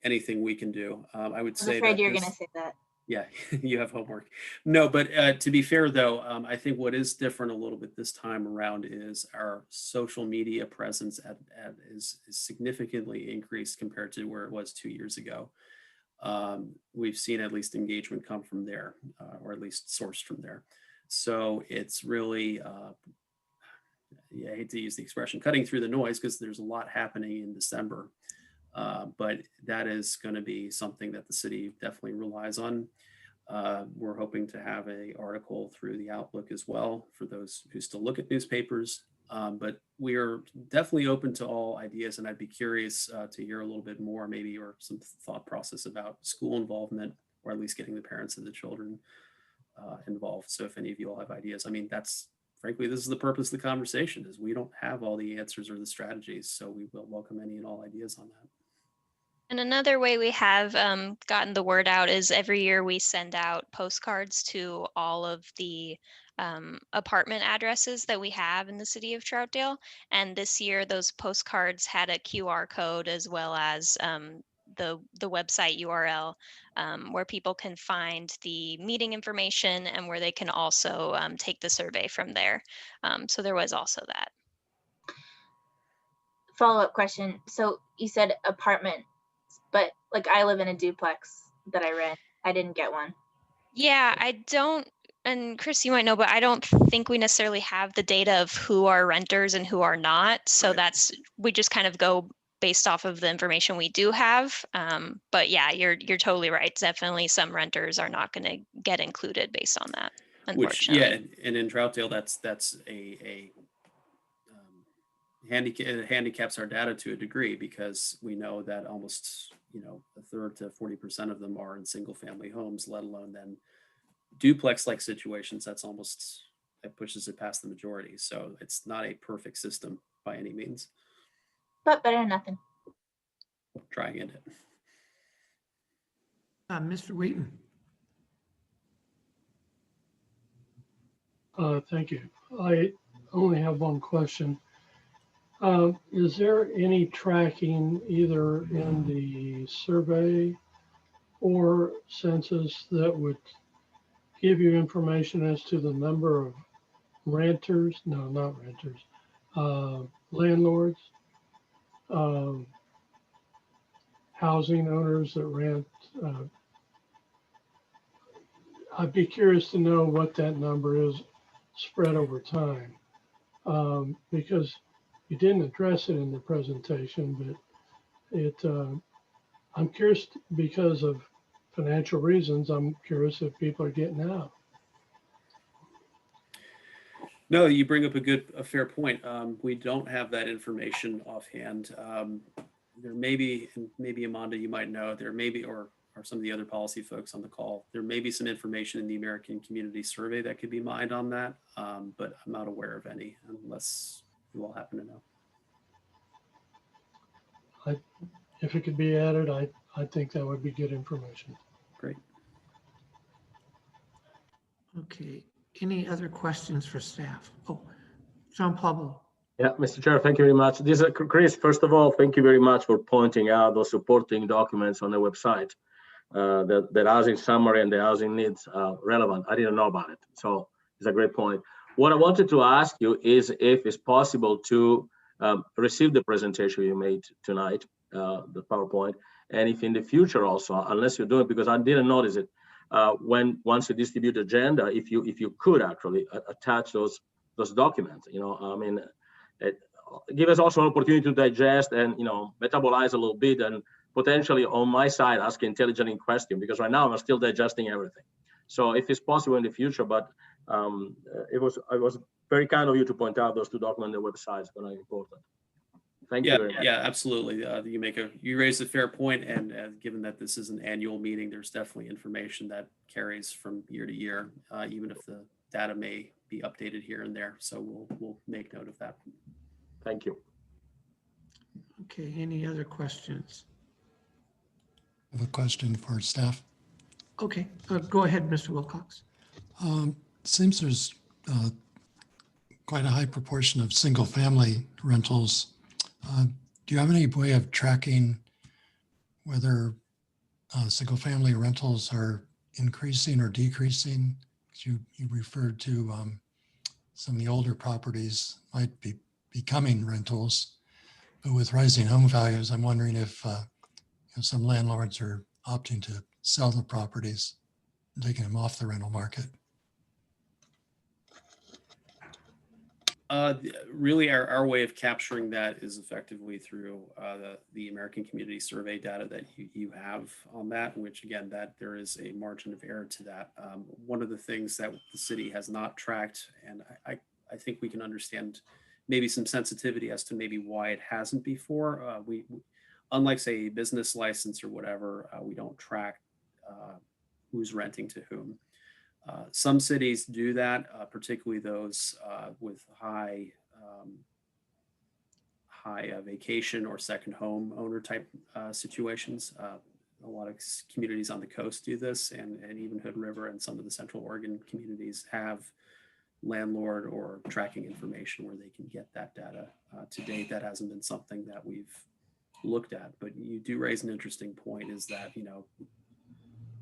anything we can do. I would say I'm afraid that you're gonna say that. Yeah, you have homework. No, but to be fair though, I think what is different a little bit this time around is our social media presence is significantly increased compared to where it was 2 years ago. We've seen at least engagement come from there, or at least sourced from there. So it's really, yeah, I hate to use the expression cutting through the noise because there's a lot happening in December. But that is going to be something that the city definitely relies on. We're hoping to have an article through the Outlook as well for those who still look at newspapers. But we are definitely open to all ideas, and I'd be curious to hear a little bit more, maybe, or some thought process about school involvement, or at least getting the parents of the children involved. So if any of you all have ideas, I mean, that's frankly, this is the purpose of the conversation, is we don't have all the answers or the strategies. So we will welcome any and all ideas on that. And another way we have gotten the word out is every year we send out postcards to all of the apartment addresses that we have in the city of Troutdale. And this year, those postcards had a QR code as well as the website URL where people can find the meeting information and where they can also take the survey from there. So there was also that. Follow-up question. So you said apartment, but like I live in a duplex that I rent. I didn't get one. Yeah, I don't, and Chris, you might know, but I don't think we necessarily have the data of who are renters and who are not. So we just kind of go based off of the information we do have. But yeah, you're totally right. Definitely some renters are not going to get included based on that, unfortunately. Which, yeah, and in Troutdale, that's a handicaps our data to a degree, because we know that almost, a third to 40% of them are in single family homes, let alone then duplex like situations. That pushes it past the majority. So it's not a perfect system by any means. But better than nothing. Trying it. Mr. Wheaton. Thank you. I only have one question. Is there any tracking either in the survey or census that would give you information as to the number of renters, no, not renters, landlords, housing owners that rent? I'd be curious to know what that number is spread over time, because you didn't address it in the presentation, but I'm curious because of financial reasons. I'm curious if people are getting out. No, you bring up a fair point. We don't have that information offhand. There may be, and maybe Amanda, you might know, there may be, or some of the other policy folks on the call, there may be some information in the American Community Survey that could be mined on that, but I'm not aware of any, unless you all happen to know. If it could be added, I think that would be good information. Great. Okay. Any other questions for staff? Oh, John Pablo. Yeah, Mr. Chair, thank you very much. This is Chris. First of all, thank you very much for pointing out those supporting documents on the website. The housing summary and the housing needs are relevant. I didn't know about it, so it's a great point. What I wanted to ask you is if it's possible to receive the presentation you made tonight the PowerPoint. And if in the future also, unless you're doing, because I didn't notice it, once you distribute agenda, if you could actually attach those documents, I mean, give us also an opportunity to digest and metabolize a little bit, and potentially on my side ask intelligent question, because right now I'm still digesting everything. So if it's possible in the future, but it was very kind of you to point out those two documents on the website. It's very important. Thank you very much. Yeah, absolutely. You raised a fair point, and given that this is an annual meeting, there's definitely information that carries from year to year, even if the data may be updated here and there. So we'll make note of that. Thank you. Okay, any other questions? I have a question for staff. Okay, go ahead, Mr. Wilcox. Seems there's quite a high proportion of single-family rentals. Do you have any way of tracking whether single-family rentals are increasing or decreasing? You referred to some of the older properties might be becoming rentals, but with rising home values, I'm wondering if some landlords are opting to sell the properties, taking them off the rental market. Really, our way of capturing that is effectively through the American Community Survey data that you have on that, which again, that there is a margin of error to that. One of the things that the city has not tracked, and I think we can understand maybe some sensitivity as to maybe why it hasn't before. We unlike say a business license or whatever, we don't track who's renting to whom. Some cities do that, particularly those with high vacation or second home owner type situations. A lot of communities on the coast do this, and even Hood River and some of the Central Oregon communities have landlord or tracking information where they can get that data. To date, that hasn't been something that we've looked at, but you do raise an interesting point, is that,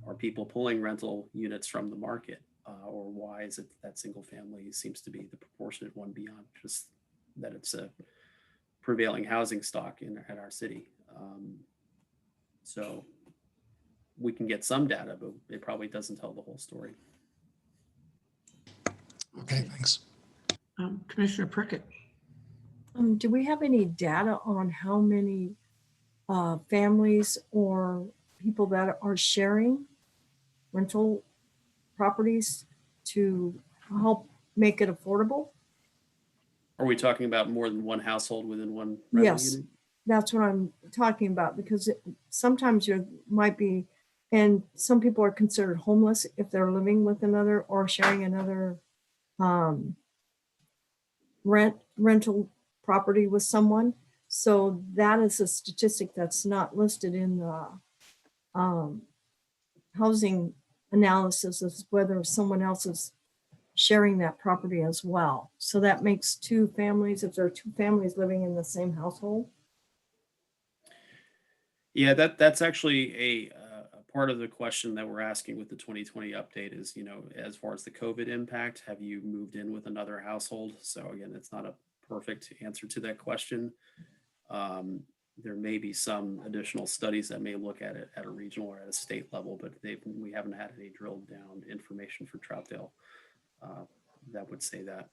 are people pulling rental units from the market, or why is it that single family seems to be the proportionate one beyond just that it's a prevailing housing stock in our city? So we can get some data, but it probably doesn't tell the whole story. Okay, thanks. Commissioner Prickett. Do we have any data on how many families or people that are sharing rental properties to help make it affordable? Are we talking about more than one household within one rental Yes, unit? that's what I'm talking about, because sometimes you might be, and some people are considered homeless if they're living with another or sharing another rental property with someone. So that is a statistic that's not listed in the housing analysis, is whether someone else is sharing that property as well. So that makes two families, if there are two families living in the same household. Yeah, that's actually a part of the question that we're asking with the 2020 update is, as far as the COVID impact, have you moved in with another household? So again, it's not a perfect answer to that question. There may be some additional studies that may look at it at a regional or at a state level, but we haven't had any drilled down information for Troutdale that would say that.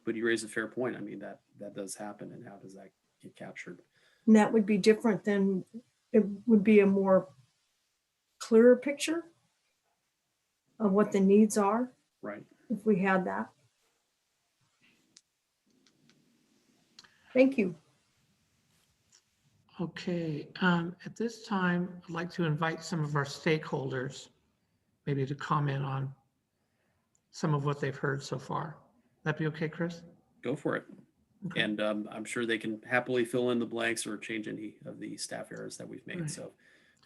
But you raise a fair point. I mean, that does happen, and how does that get captured? And that would be different than, it would be a more clearer picture of what the needs are. Right. If we had that. Thank you. Okay, at this time, I'd like to invite some of our stakeholders maybe to comment on some of what they've heard so far. That'd be okay, Chris? Go for it. Okay. And I'm sure they can happily fill in the blanks or change any of the staff errors that we've made. Right. So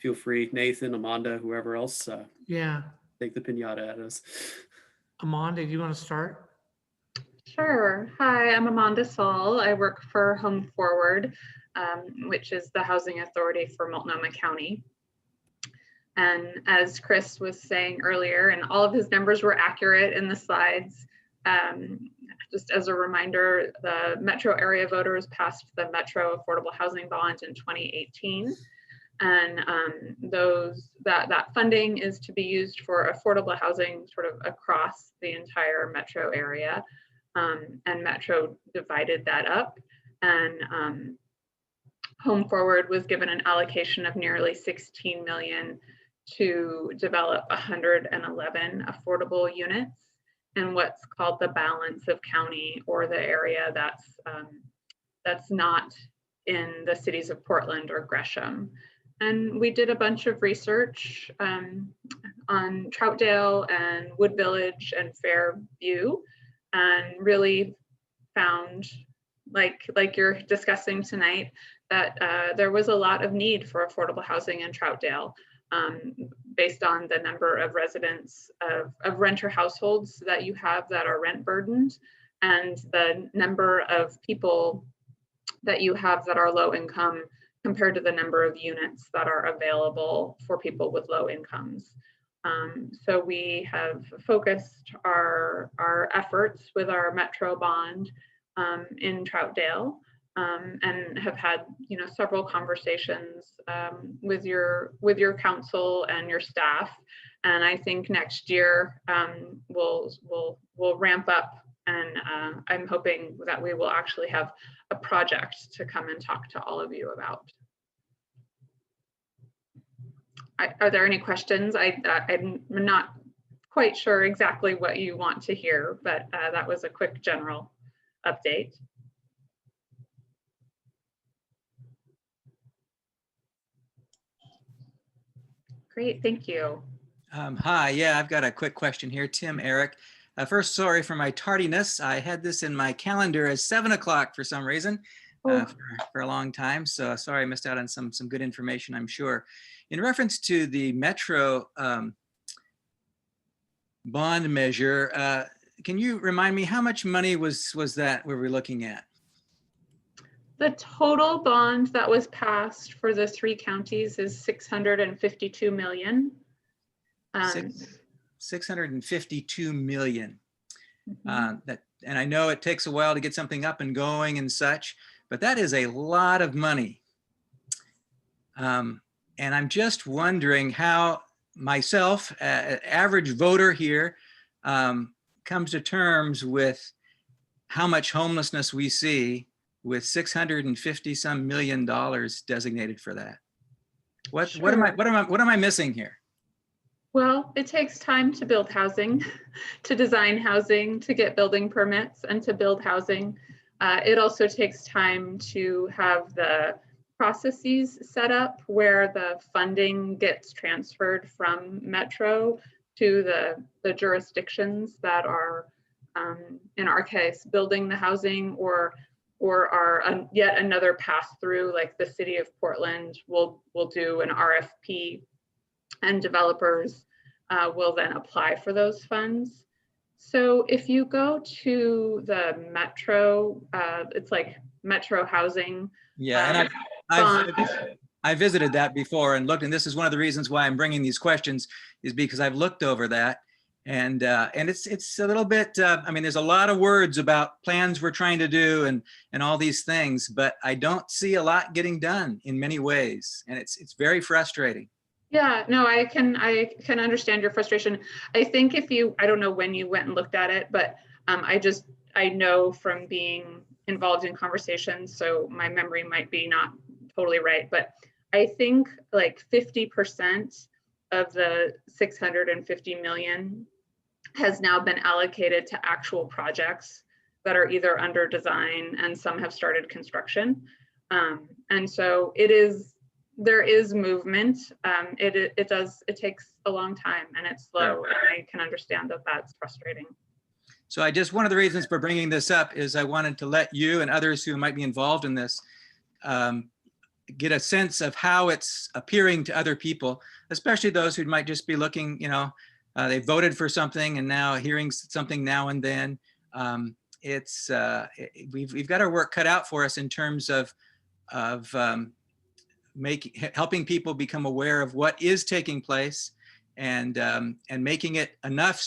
feel free, Nathan, Amanda, whoever else, Yeah. take the pinata at us. Amanda, do you want to start? Sure. Hi, I'm Amanda Saul. I work for Home Forward, which is the housing authority for Multnomah County. And as Chris was saying earlier, and all of his numbers were accurate in the slides, just as a reminder, the metro area voters passed the Metro Affordable Housing Bond in 2018. And that funding is to be used for affordable housing sort of across the entire metro area. And Metro divided that up, and Home Forward was given an allocation of nearly 16 million to develop 111 affordable units in what's called the balance of county, or the area that's not in the cities of Portland or Gresham. And we did a bunch of research on Troutdale and Wood Village and Fairview, and really found, like you're discussing tonight, that there was a lot of need for affordable housing in Troutdale, based on the number of residents of renter households that you have that are rent burdened, and the number of people that you have that are low income compared to the number of units that are available for people with low incomes. So we have focused our efforts with our Metro bond in Troutdale, and have had several conversations with your council and your staff. And I think next year we'll ramp up, and I'm hoping that we will actually have a project to come and talk to all of you about. Are there any questions? I'm not quite sure exactly what you want to hear, but that was a quick general update. Great, thank you. Hi, yeah, I've got a quick question here. Tim, Eric. First, sorry for my tardiness. I had this in my calendar as 7 o'clock for some reason, for a long time. So sorry I missed out on some good information, I'm sure. In reference to the Metro bond measure, can you remind me how much money was that we were looking at? The total bond that was passed for the 3 counties is 652 million. 652 million. And I know it takes a while to get something up and going and such, but that is a lot of money. And I'm just wondering how myself, an average voter here, comes to terms with how much homelessness we see with $650 million designated for that. What am I missing here? Well, it takes time to build housing, to design housing, to get building permits, and to build housing. It also takes time to have the processes set up where the funding gets transferred from Metro to the jurisdictions that are, in our case, building the housing, or are yet another pass through, like the city of Portland will do an RFP, and developers will then apply for those funds. So if you go to the Metro, it's like Metro Housing. Yeah, and I visited that before and looked, and this is one of the reasons why I'm bringing these questions, is because I've looked over that, and it's a little bit. I mean, there's a lot of words about plans we're trying to do and all these things, but I don't see a lot getting done in many ways, and it's very frustrating. Yeah, no, I can understand your frustration. I think I don't know when you went and looked at it, but I know from being involved in conversations, so my memory might be not totally right, but I think like 50% of the 650 million has now been allocated to actual projects that are either under design, and some have started construction. And so there is movement. It takes a long time, and it's slow, and I can understand that that's frustrating. So one of the reasons for bringing this up is I wanted to let you and others who might be involved in this get a sense of how it's appearing to other people, especially those who might just be looking, they voted for something and now hearing something now and then. We've got our work cut out for us in terms of helping people become aware of what is taking place, and making it enough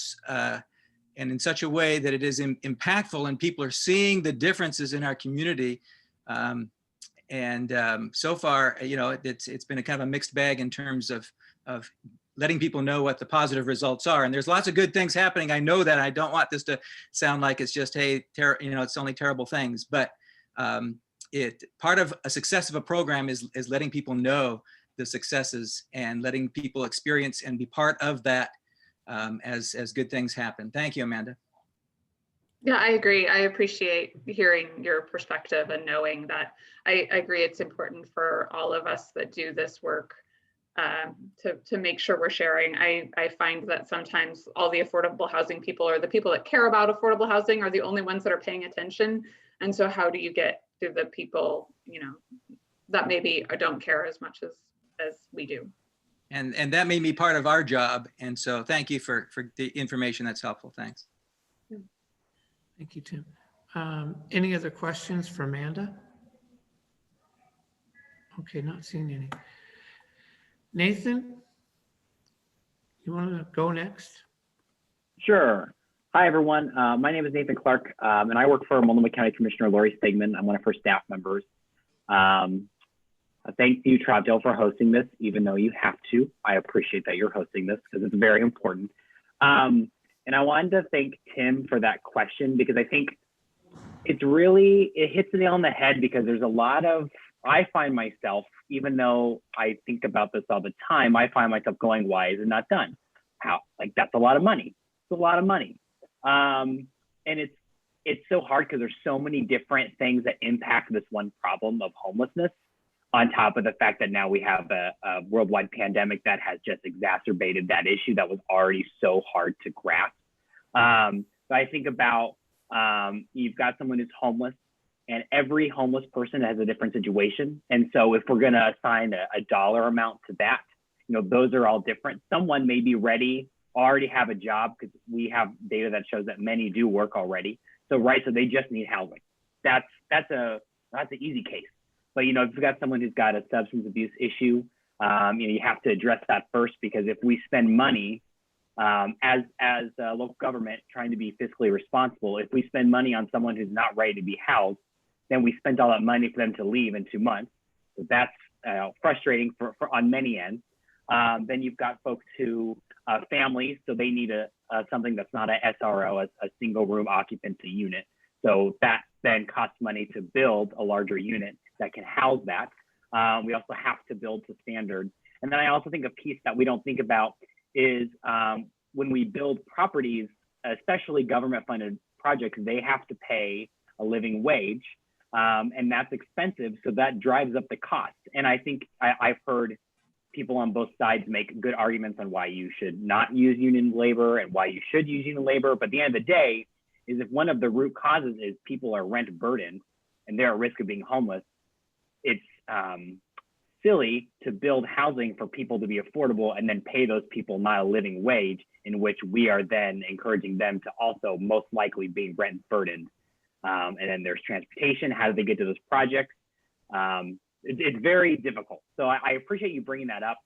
in such a way that it is impactful and people are seeing the differences in our community. So far, it's been a kind of a mixed bag in terms of letting people know what the positive results are. And there's lots of good things happening. I know that. I don't want this to sound like it's just, hey, it's only terrible things. But part of a success of a program is letting people know the successes and letting people experience and be part of that as good things happen. Thank you, Amanda. Yeah, I agree. I appreciate hearing your perspective and knowing that I agree it's important for all of us that do this work to make sure we're sharing. I find that sometimes all the affordable housing people or the people that care about affordable housing are the only ones that are paying attention. And so how do you get to the people, that maybe don't care as much as we do? And that made me part of our job. And so thank you for the information that's helpful. Thanks. Thank you, Tim. Any other questions for Amanda? Okay, not seeing any. Nathan, you want to go next? Sure. Hi, everyone. My name is Nathan Clark, and I work for Multnomah County Commissioner Lori Stegman. I'm one of her staff members. Thank you, Troutdale, for hosting this, even though you have to. I appreciate that you're hosting this because it's very important. And I wanted to thank Tim for that question because I think it hits the nail on the head because there's a lot of, I find myself, even though I think about this all the time, I find myself going, why is it not done? How? Like, that's a lot of money. It's a lot of money. And it's so hard because there's so many different things that impact this one problem of homelessness, on top of the fact that now we have a worldwide pandemic that has just exacerbated that issue that was already so hard to grasp. So I think about, you've got someone who's homeless, and every homeless person has a different situation. And so if we're gonna assign a dollar amount to that, those are all different. Someone may be ready, already have a job, because we have data that shows that many do work already. So they just need housing. That's an easy case. But if you've got someone who's got a substance abuse issue, you have to address that first, because if we spend money as a local government trying to be fiscally responsible, if we spend money on someone who's not ready to be housed, then we spent all that money for them to leave in 2 months. So that's frustrating for on many ends. Then you've got folks who families, so they need something that's not a SRO, a single room occupancy unit. So that then costs money to build a larger unit that can house that. We also have to build to standards. And then I also think a piece that we don't think about is when we build properties, especially government funded projects, they have to pay a living wage, and that's expensive. So that drives up the cost. And I think I've heard people on both sides make good arguments on why you should not use union labor and why you should use union labor. But at the end of the day, is if one of the root causes is people are rent burdened and they're at risk of being homeless, it's silly to build housing for people to be affordable and then pay those people not a living wage, in which we are then encouraging them to also most likely being rent burdened. And then there's transportation. How do they get to those projects? It's very difficult. So I appreciate you bringing that up.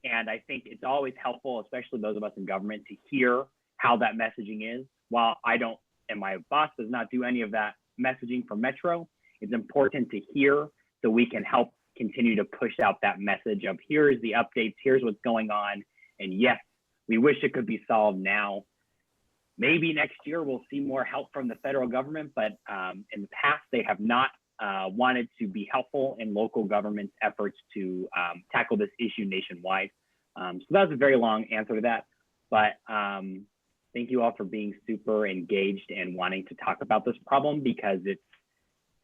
And I think it's always helpful, especially those of us in government, to hear how that messaging is. While I don't, and my boss does not do any of that messaging for Metro, it's important to hear so we can help continue to push out that message of here's the updates, here's what's going on. And yes, we wish it could be solved now. Maybe next year we'll see more help from the federal government, but in the past they have not wanted to be helpful in local government's efforts to tackle this issue nationwide. So that was a very long answer to that, but thank you all for being super engaged and wanting to talk about this problem, because it's,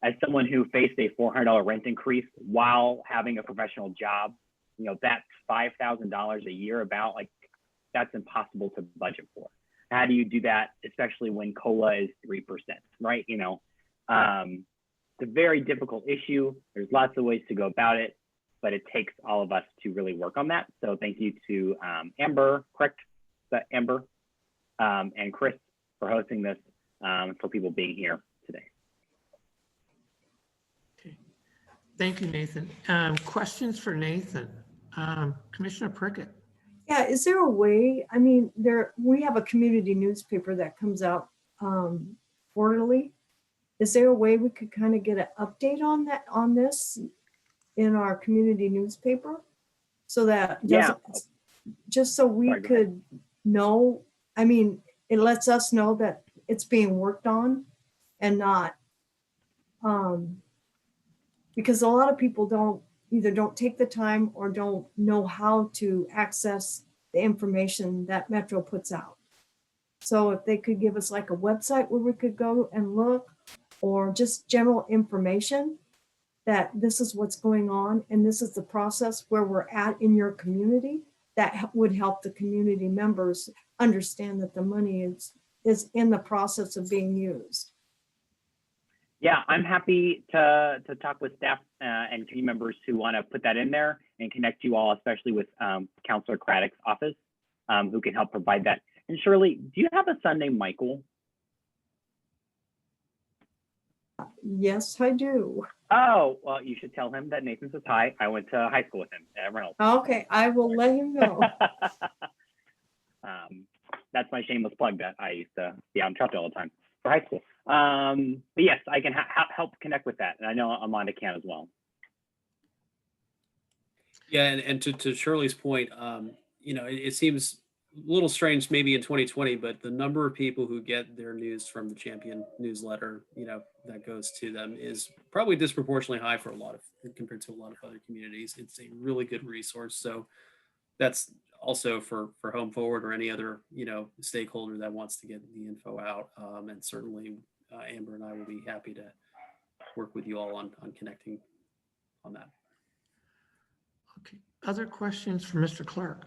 as someone who faced a $400 rent increase while having a professional job, that's $5,000 a year, that's impossible to budget for. How do you do that, especially when COLA is 3%, right? It's a very difficult issue. There's lots of ways to go about it, but it takes all of us to really work on that. So thank you to Amber, correct? Amber and Chris for hosting this, for people being here today. Okay. Thank you, Nathan. Questions for Nathan? Commissioner Prickett. Yeah, is there a way, I mean, we have a community newspaper that comes out quarterly. Is there a way we could kind of get an update on this in our community newspaper? So that Yeah. just so we Sorry, go ahead. could know, I mean, it lets us know that it's being worked on and not, because a lot of people either don't take the time or don't know how to access the information that Metro puts out. So if they could give us like a website where we could go and look, or just general information that this is what's going on and this is the process where we're at in your community, that would help the community members understand that the money is in the process of being used. Yeah, I'm happy to talk with staff and community members who want to put that in there and connect you all, especially with Councilor Craddock's office, who can help provide that. And Shirley, do you have a son named Michael? Yes, I do. Oh, well, you should tell him that Nathan says hi. I went to high school with him at Reynolds. Okay, I will let him know. That's my shameless plug that I used to be out in Troutdale all the time for high school. But yes, I can help connect with that. And I know Amanda can as well. Yeah, and to Shirley's point, you know, it seems a little strange maybe in 2020, but the number of people who get their news from the Champion newsletter, you know, that goes to them is probably disproportionately high for compared to a lot of other communities. It's a really good resource. So that's also for Home Forward or any other, you know, stakeholder that wants to get the info out. And certainly Amber and I will be happy to work with you all on connecting on that. Okay, other questions for Mr. Clerk?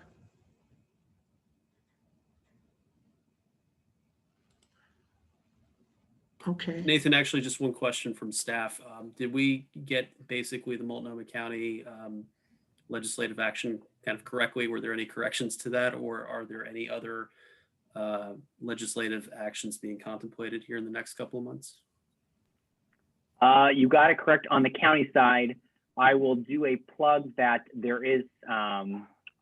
Okay. Nathan, actually, just one question from staff. Did we get basically the Multnomah County legislative action kind of correctly? Were there any corrections to that, or are there any other legislative actions being contemplated here in the next couple of months? You got it correct on the county side. I will do a plug that there is, I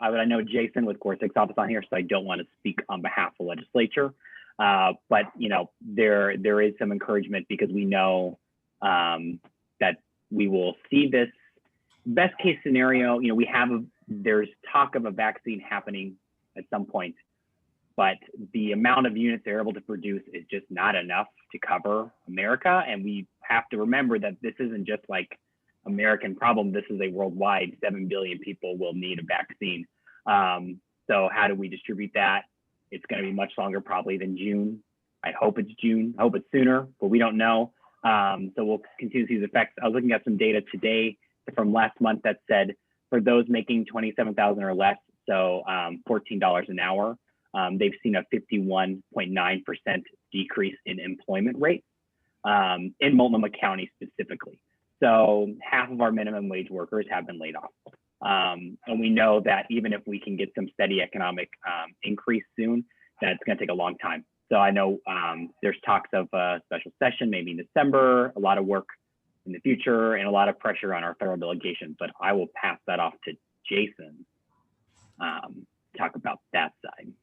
know Jason with Gorsuch's office on here, so I don't want to speak on behalf of the legislature. But you know, there is some encouragement because we know that we will see this best case scenario. You know, there's talk of a vaccine happening at some point, but the amount of units they're able to produce is just not enough to cover America. And we have to remember that this isn't just like American problem. This is a worldwide 7 billion people will need a vaccine. So how do we distribute that? It's going to be much longer probably than June. I hope it's June. I hope it's sooner, but we don't know. So we'll continue to see the effects. I was looking at some data today from last month that said for those making $27,000 or less, so $14 an hour, they've seen a 51.9% decrease in employment rate in Multnomah County specifically. So half of our minimum wage workers have been laid off. And we know that even if we can get some steady economic increase soon, that it's going to take a long time. So I know there's talks of a special session, maybe in December, a lot of work in the future, and a lot of pressure on our federal delegation. But I will pass that off to Jason, talk about that side.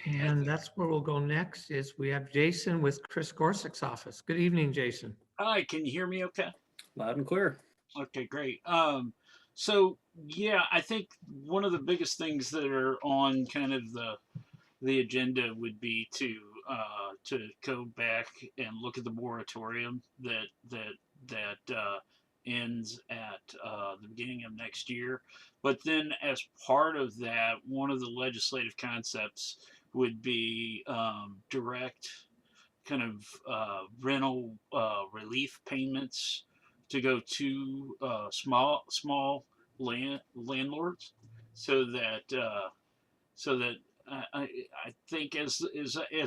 And that's where we'll go next is we have Jason with Chris Gorsuch's office. Good evening, Jason. Hi, can you hear me okay? Loud and clear. Okay, great. So yeah, I think one of the biggest things that are on kind of the agenda would be to go back and look at the moratorium that ends at the beginning of next year. But then as part of that, one of the legislative concepts would be direct kind of rental relief payments to go to small landlords, so that I think as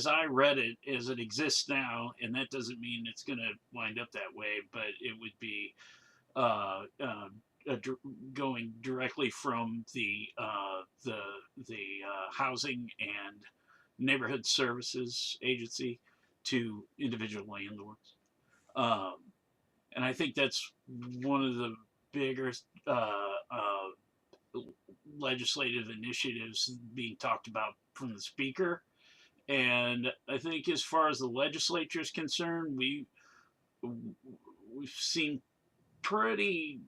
I read it, as it exists now, and that doesn't mean it's going to wind up that way, but it would be going directly from the housing and neighborhood services agency to individual landlords. And I think that's one of the bigger legislative initiatives being talked about from the speaker. And I think as far as the legislature is concerned, we've seen pretty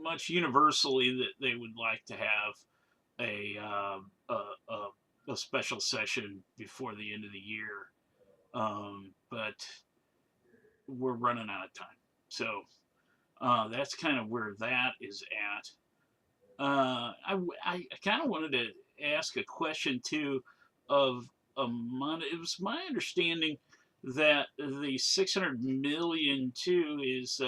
much universally that they would like to have a special session before the end of the year. But we're running out of time. So that's kind of where that is at. I kind of wanted to ask a question too of it was my understanding that the 600 million too is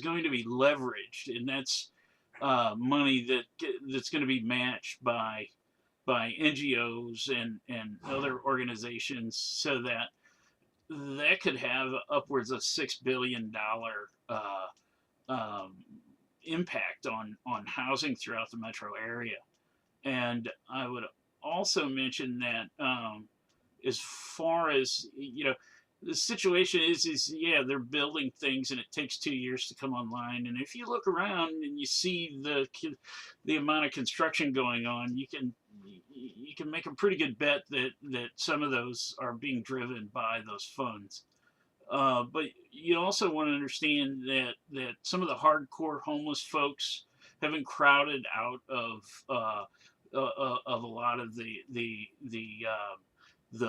going to be leveraged, and that's money that's going to be matched by NGOs and other organizations, so that could have upwards of $6 billion impact on housing throughout the metro area. And I would also mention that as far as, the situation is yeah, they're building things and it takes 2 years to come online. And if you look around and you see the amount of construction going on, you can make a pretty good bet that some of those are being driven by those funds. But you also want to understand that some of the hardcore homeless folks have been crowded out of a lot of the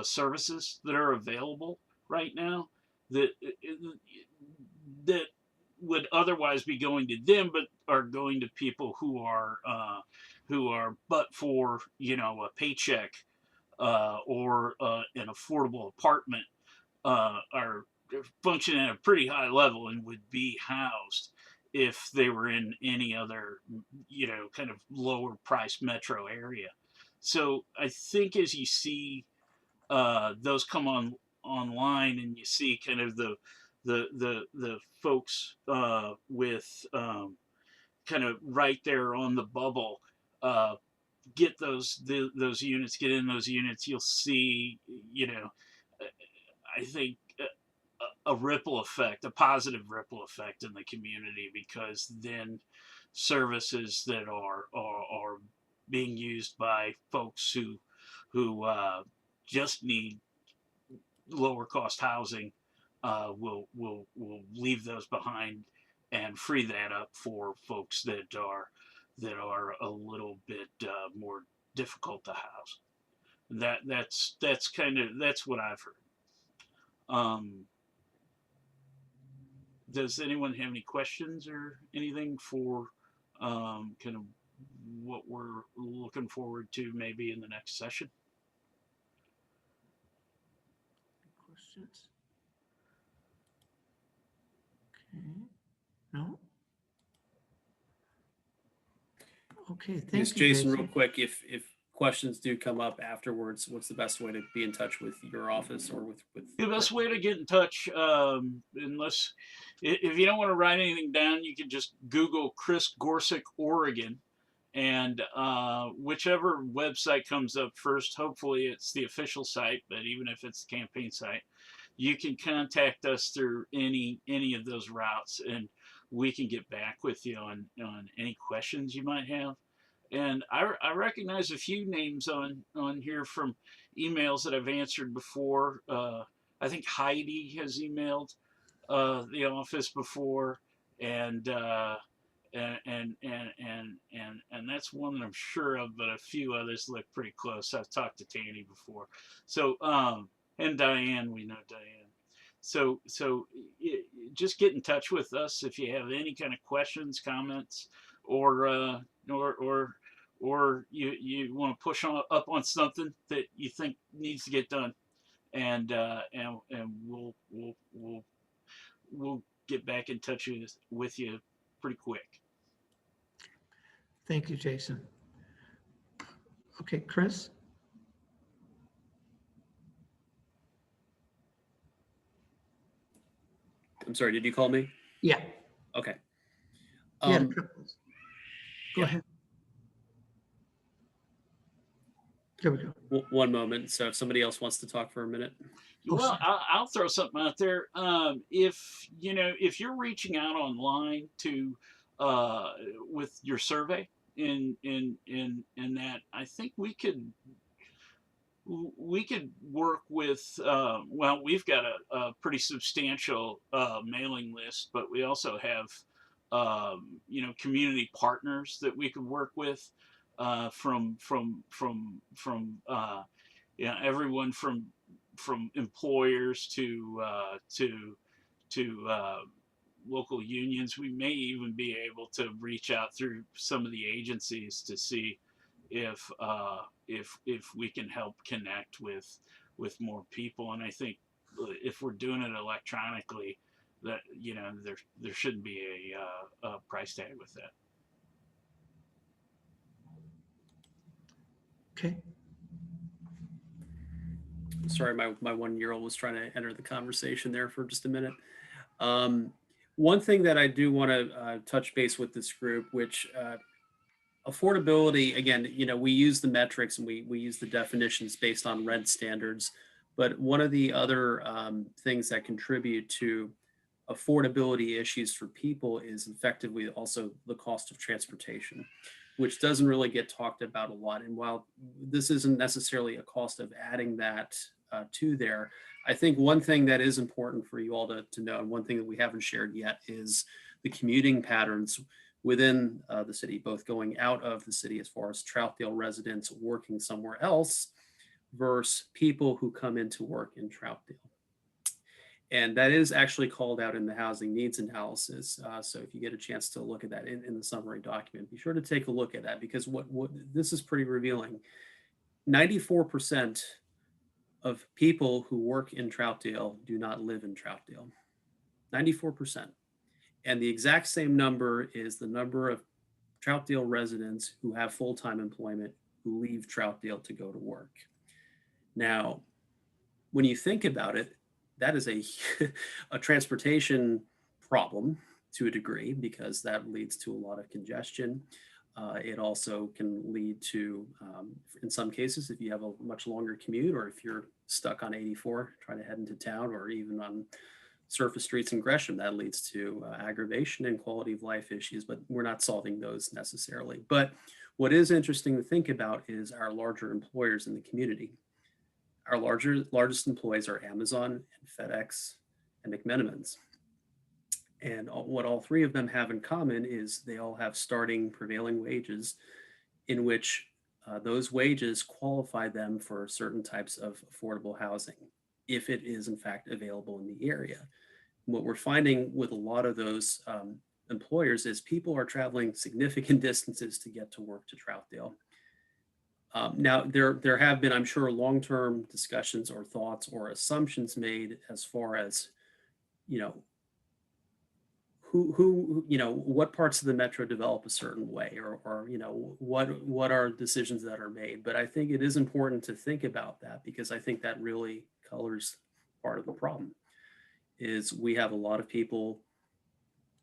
services that are available right now that would otherwise be going to them, but are going to people who are but for a paycheck or an affordable apartment are functioning at a pretty high level and would be housed if they were in any other kind of lower price metro area. So I think as you see those come online and you see kind of the folks with kind of right there on the bubble get those units, get in those units, you'll see I think a ripple effect, a positive ripple effect in the community, because then services that are being used by folks who just need lower cost housing will leave those behind and free that up for folks that are a little bit more difficult to house. That's what I've heard. Does anyone have any questions or anything for kind of what we're looking forward to maybe in the next session? Questions? Okay. No? Okay, thank Yes, you, Jason, real quick, if questions do come up afterwards, what's the best way to be in touch with your office or with The best way to get in touch, unless if you don't want to write anything down, you can just Google Chris Gorsuch, Oregon, and whichever website comes up first, hopefully it's the official site, but even if it's the campaign site, you can contact us through any of those routes, and we can get back with you on any questions you might have. And I recognize a few names on here from emails that I've answered before. I think Heidi has emailed the office before, and that's one that I'm sure of, but a few others look pretty close. I've talked to Tanny before, so and Diane, we know Diane. So just get in touch with us if you have any kind of questions, comments, or you want to push up on something that you think needs to get done, and we'll get back in touch with you pretty quick. Thank you, Jason. Okay, Chris? I'm sorry, did you call me? Yeah. Okay. Yeah. Go ahead. There we go. One moment. So if somebody else wants to talk for a minute. Well, I'll throw something out there. If you're reaching out online to with your survey in that I think we could work with, well, we've got a pretty substantial mailing list, but we also have, community partners that we could work with, everyone from employers to local unions. We may even be able to reach out through some of the agencies to see if we can help connect with more people. And I think if we're doing it electronically, that there shouldn't be a price tag with that. Okay. Sorry, my 1-year-old was trying to enter the conversation there for just a minute. One thing that I do want to touch base with this group, which affordability, again, we use the metrics and we use the definitions based on rent standards, but one of the other things that contribute to affordability issues for people is effectively also the cost of transportation, which doesn't really get talked about a lot. And while this isn't necessarily a cost of adding that to there, I think one thing that is important for you all to know, and one thing that we haven't shared yet, is the commuting patterns within the city, both going out of the city as far as Troutdale residents working somewhere else versus people who come into work in Troutdale. And that is actually called out in the housing needs analysis. So if you get a chance to look at that in the summary document, be sure to take a look at that, because what this is pretty revealing. 94% of people who work in Troutdale do not live in Troutdale. 94%. And the exact same number is the number of Troutdale residents who have full-time employment who leave Troutdale to go to work. Now, when you think about it, that is a transportation problem to a degree, because that leads to a lot of congestion. It also can lead to, in some cases, if you have a much longer commute, or if you're stuck on 84 trying to head into town, or even on surface streets in Gresham, that leads to aggravation and quality of life issues, but we're not solving those necessarily. But what is interesting to think about is our larger employers in the community. Our largest employees are Amazon and FedEx and McMenamins. And what all three of them have in common is they all have starting prevailing wages, in which those wages qualify them for certain types of affordable housing, if it is in fact available in the area. What we're finding with a lot of those employers is people are traveling significant distances to get to work to Troutdale. Now, there have been, I'm sure, long-term discussions or thoughts or assumptions made as far as, what parts of the metro develop a certain way, or what are decisions that are made. But I think it is important to think about that, because I think that really colors part of the problem. Is we have a lot of people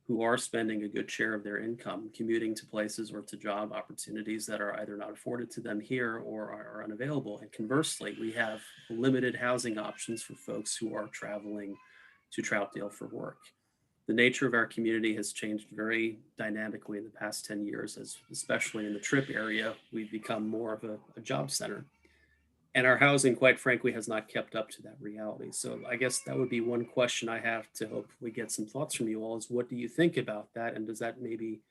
who are spending a good share of their income commuting to places or to job opportunities that are either not afforded to them here or are unavailable. And conversely, we have limited housing options for folks who are traveling to Troutdale for work. The nature of our community has changed very dynamically in the past 10 years, as especially in the Trip area, we've become more of a job center. And our housing, quite frankly, has not kept up to that reality. So I guess that would be one question I have to hopefully get some thoughts from you all, is what do you think about that? And does that maybe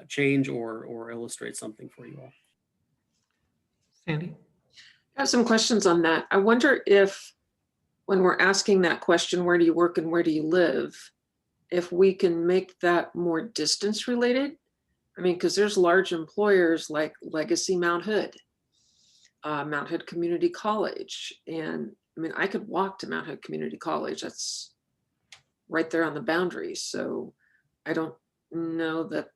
change or illustrate something for you all? Sandy? I have some questions on that. I wonder if, when we're asking that question, where do you work and where do you live, if we can make that more distance related? I mean, because there's large employers like Legacy Mount Hood, Mount Hood Community College. And I mean, I could walk to Mount Hood Community College. That's right there on the boundary. So I don't know that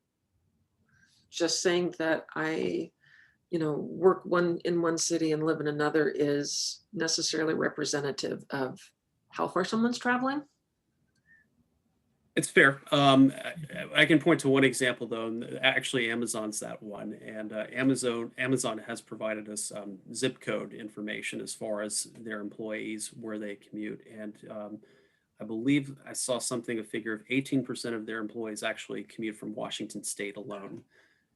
just saying that I, work in one city and live in another is necessarily representative of how far someone's traveling. It's fair. I can point to one example, though. Actually, Amazon's that one, and Amazon has provided us zip code information as far as their employees, where they commute. And I believe I saw something, a figure of 18% of their employees actually commute from Washington State alone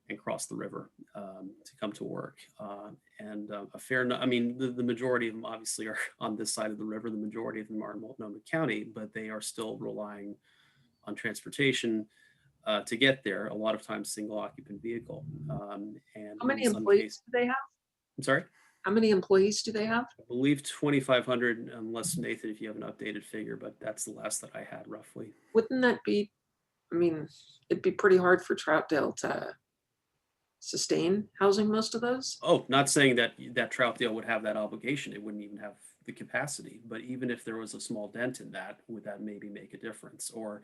and cross the river to come to work. And a fair, I mean, the majority of them obviously are on this side of the river. The majority of them are in Multnomah County, but they are still relying on transportation to get there. A lot of times single occupant vehicle. And How many in some employees cases, do they have? I'm sorry? How many employees do they have? I believe 2,500, unless Nathan, if you have an updated figure, but that's the last that I had roughly. Wouldn't that be, I mean, it'd be pretty hard for Troutdale to sustain housing most of those? Oh, not saying that Troutdale would have that obligation. It wouldn't even have the capacity. But even if there was a small dent in that, would that maybe make a difference? Or,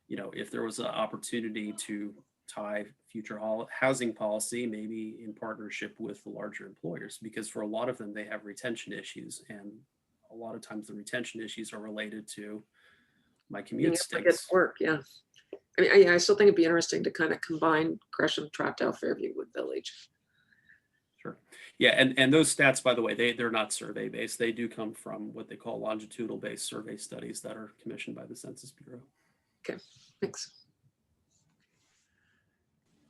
you know, if there was an opportunity to tie future housing policy, maybe in partnership with the larger employers, because for a lot of them, they have retention issues. And a lot of times the retention issues are related to my commute Get stinks. to work, yeah. I mean, I still think it'd be interesting to kind of combine Gresham, Troutdale, Fairview with Village. Sure. Yeah, and those stats, by the way, they're not survey based. They do come from what they call longitudinal based survey studies that are commissioned by the Census Bureau. Okay, thanks.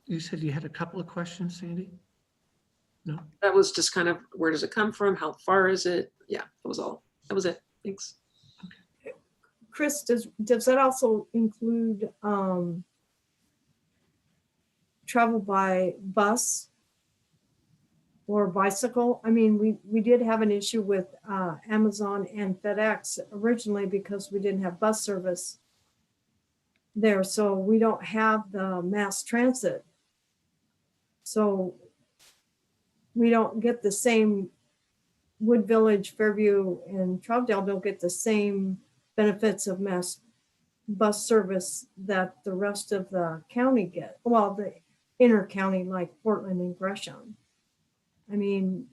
You said you had a couple of questions, Sandy? No? That was just kind of, where does it come from? How far is it? Yeah, that was all. That was it. Thanks. Chris, does that also include travel by bus or bicycle? I mean, we did have an issue with Amazon and FedEx originally because we didn't have bus service there. So we don't have the mass transit. So we don't get the same, Wood Village, Fairview, and Troutdale don't get the same benefits of mass bus service that the rest of the county get. Well, the inner county like Portland and Gresham. I mean,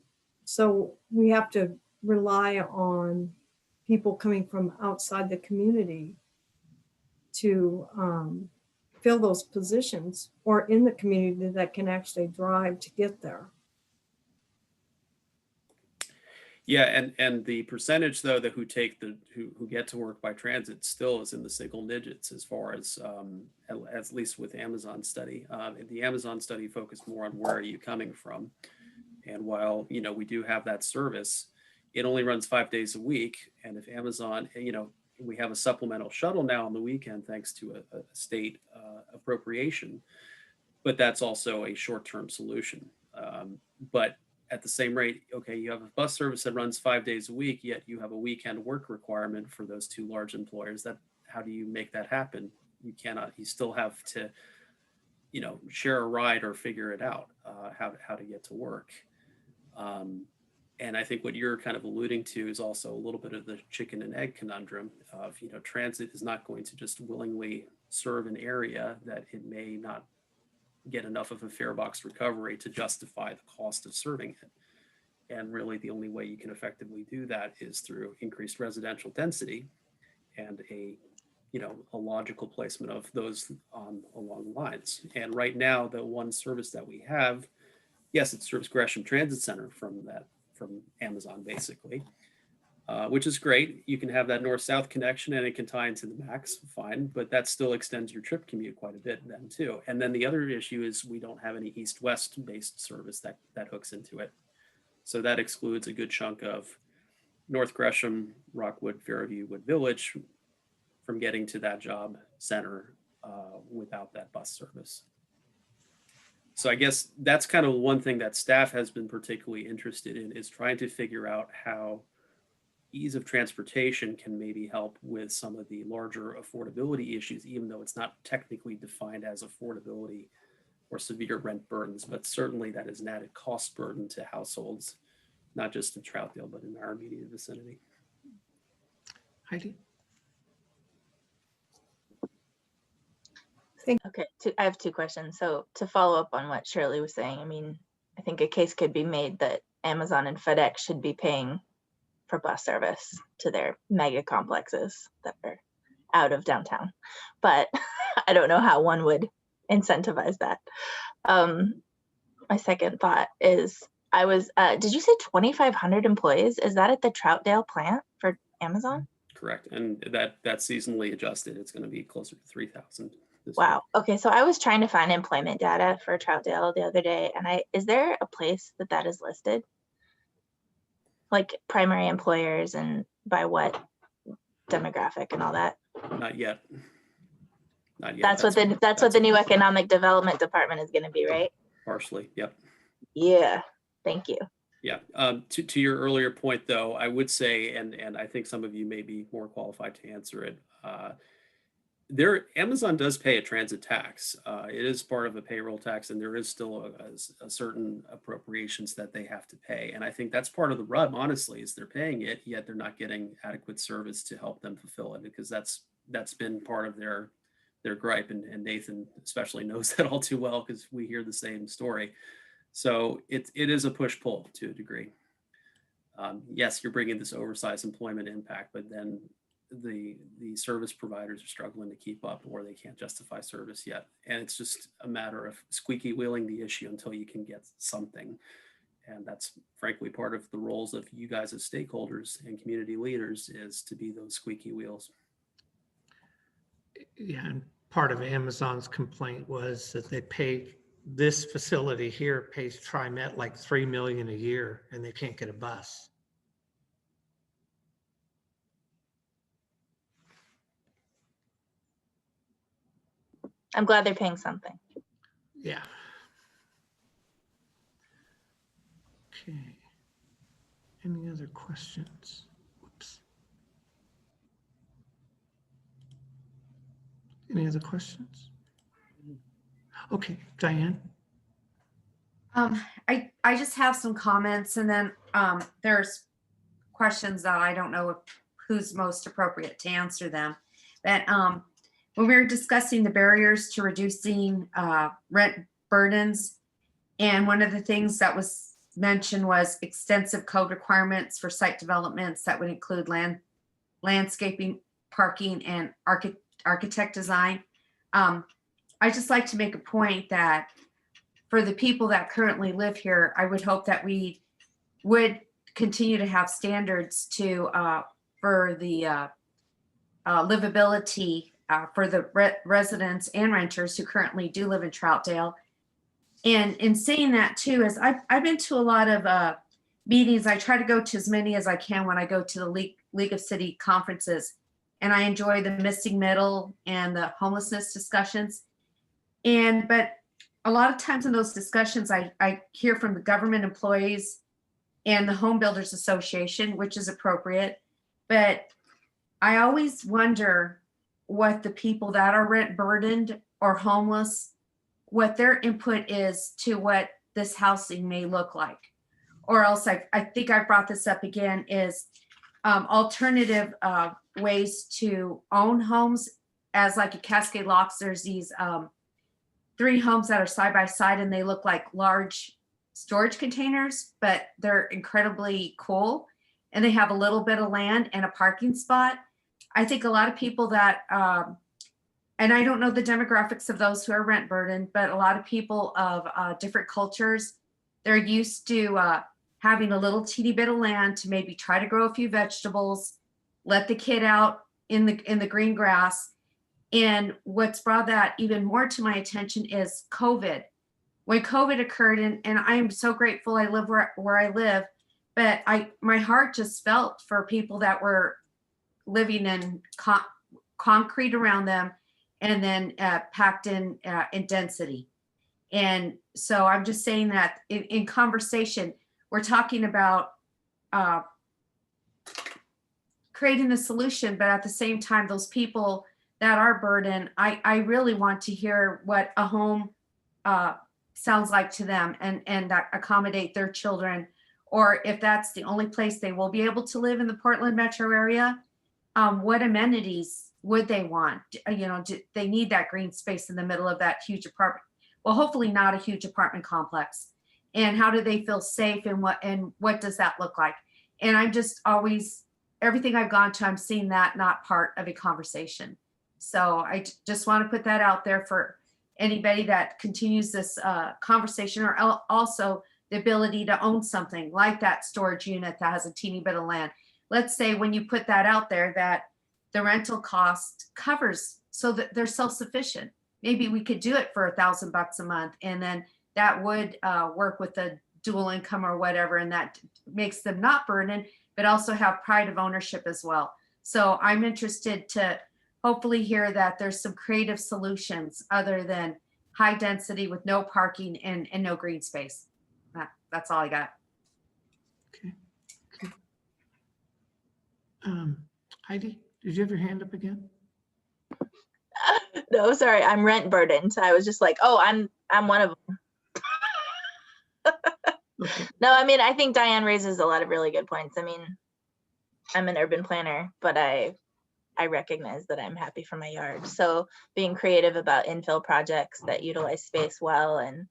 so we have to rely on people coming from outside the community to fill those positions, or in the community that can actually drive to get there. Yeah, and the percentage though that who get to work by transit still is in the single digits as far as at least with Amazon study. The Amazon study focused more on where are you coming from, and while you know we do have that service, it only runs 5 days a week. And if Amazon, you know, we have a supplemental shuttle now on the weekend thanks to a state appropriation, but that's also a short-term solution. But at the same rate, okay, you have a bus service that runs 5 days a week, yet you have a weekend work requirement for those two large employers. That how do you make that happen? You cannot. You still have to, you know, share a ride or figure it out how to get to work. And I think what you're kind of alluding to is also a little bit of the chicken and egg conundrum of, you know, transit is not going to just willingly serve an area that it may not get enough of a fare box recovery to justify the cost of serving it. And really the only way you can effectively do that is through increased residential density and a logical placement of those along the lines. And right now, the one service that we have, yes, it serves Gresham Transit Center from Amazon basically, which is great. You can have that north-south connection and it can tie into the MAX, fine, but that still extends your trip commute quite a bit then too. And then the other issue is we don't have any east-west based service that hooks into it. So that excludes a good chunk of North Gresham, Rockwood, Fairview, Wood Village from getting to that job center without that bus service. So I guess that's kind of one thing that staff has been particularly interested in, is trying to figure out how ease of transportation can maybe help with some of the larger affordability issues, even though it's not technically defined as affordability or severe rent burdens, but certainly that is an added cost burden to households, not just in Troutdale, but in our immediate vicinity. Heidi? Okay, I have two questions. So to follow up on what Shirley was saying, I mean, I think a case could be made that Amazon and FedEx should be paying for bus service to their mega complexes that are out of downtown. But I don't know how one would incentivize that. My second thought is, did you say 2,500 employees? Is that at the Troutdale plant for Amazon? correct. And that's seasonally adjusted. It's going to be closer to 3,000. Wow. Okay. So I was trying to find employment data for Troutdale the other day, and is there a place that is listed? Like primary employers and by what demographic and all that? Not yet. Not yet. That's what the new economic development department is going to be, right? Partially. Yep. Yeah. Thank you. Yeah. To your earlier point, though, I would say, and I think some of you may be more qualified to answer it. Amazon does pay a transit tax. It is part of a payroll tax, and there is still a certain appropriations that they have to pay. And I think that's part of the rub, honestly, is they're paying it, yet they're not getting adequate service to help them fulfill it, because that's been part of their gripe, and Nathan especially knows that all too well, because we hear the same story. So it is a push-pull to a degree. Yes, you're bringing this oversized employment impact, but then the service providers are struggling to keep up, or they can't justify service yet. And it's just a matter of squeaky wheeling the issue until you can get something. And that's frankly part of the roles of you guys as stakeholders and community leaders, is to be those squeaky wheels. Yeah, and part of Amazon's complaint was that this facility here pays TriMet like $3 million a year, and they can't get a bus. I'm glad they're paying something. Yeah. Okay. Any other questions? Whoops. Any other questions? Okay, Diane. I just have some comments, and then there's questions that I don't know who's most appropriate to answer them. But when we were discussing the barriers to reducing rent burdens, and one of the things that was mentioned was extensive code requirements for site developments that would include landscaping, parking, and architect design. I just like to make a point that for the people that currently live here, I would hope that we would continue to have standards for the livability for the residents and renters who currently do live in Troutdale. And in saying that too, is I've been to a lot of meetings. I try to go to as many as I can when I go to the League of City conferences, and I enjoy the missing middle and the homelessness discussions. But a lot of times in those discussions, I hear from the government employees and the Home Builders Association, which is appropriate. But I always wonder what the people that are rent burdened or homeless, what their input is to what this housing may look like. Or else I think I brought this up again, is alternative ways to own homes. As like a Cascade Locks, there's these 3 homes that are side by side, and they look like large storage containers, but they're incredibly cool, and they have a little bit of land and a parking spot. I think a lot of people that, and I don't know the demographics of those who are rent burdened, but a lot of people of different cultures, they're used to having a little teeny bit of land to maybe try to grow a few vegetables, let the kid out in the green grass. And what's brought that even more to my attention is COVID. When COVID occurred, and I'm so grateful I live where I live, but my heart just felt for people that were living in concrete around them, and then packed in density. And so I'm just saying that in conversation, we're talking about creating the solution, but at the same time, those people that are burdened, I really want to hear what a home sounds like to them, and that accommodate their children, or if that's the only place they will be able to live in the Portland metro area, what amenities would they want? Do they need that green space in the middle of that huge apartment? Well, hopefully not a huge apartment complex. And how do they feel safe, and what does that look like? And I'm just always, everything I've gone to, I'm seeing that not part of a conversation. So I just want to put that out there for anybody that continues this conversation, or also the ability to own something like that storage unit that has a teeny bit of land. Let's say when you put that out there, that the rental cost covers so that they're self-sufficient. Maybe we could do it for $1,000 a month, and then that would work with the dual income or whatever, and that makes them not burdened, but also have pride of ownership as well. So I'm interested to hopefully hear that there's some creative solutions other than high density with no parking and no green space. That's all I got. Heidi, did you have your hand up again? No, sorry, I'm rent burdened. I was just like, oh, I'm one of them. No, I mean, I think Diane raises a lot of really good points. I mean, I'm an urban planner, but I recognize that I'm happy for my yard. So being creative about infill projects that utilize space well and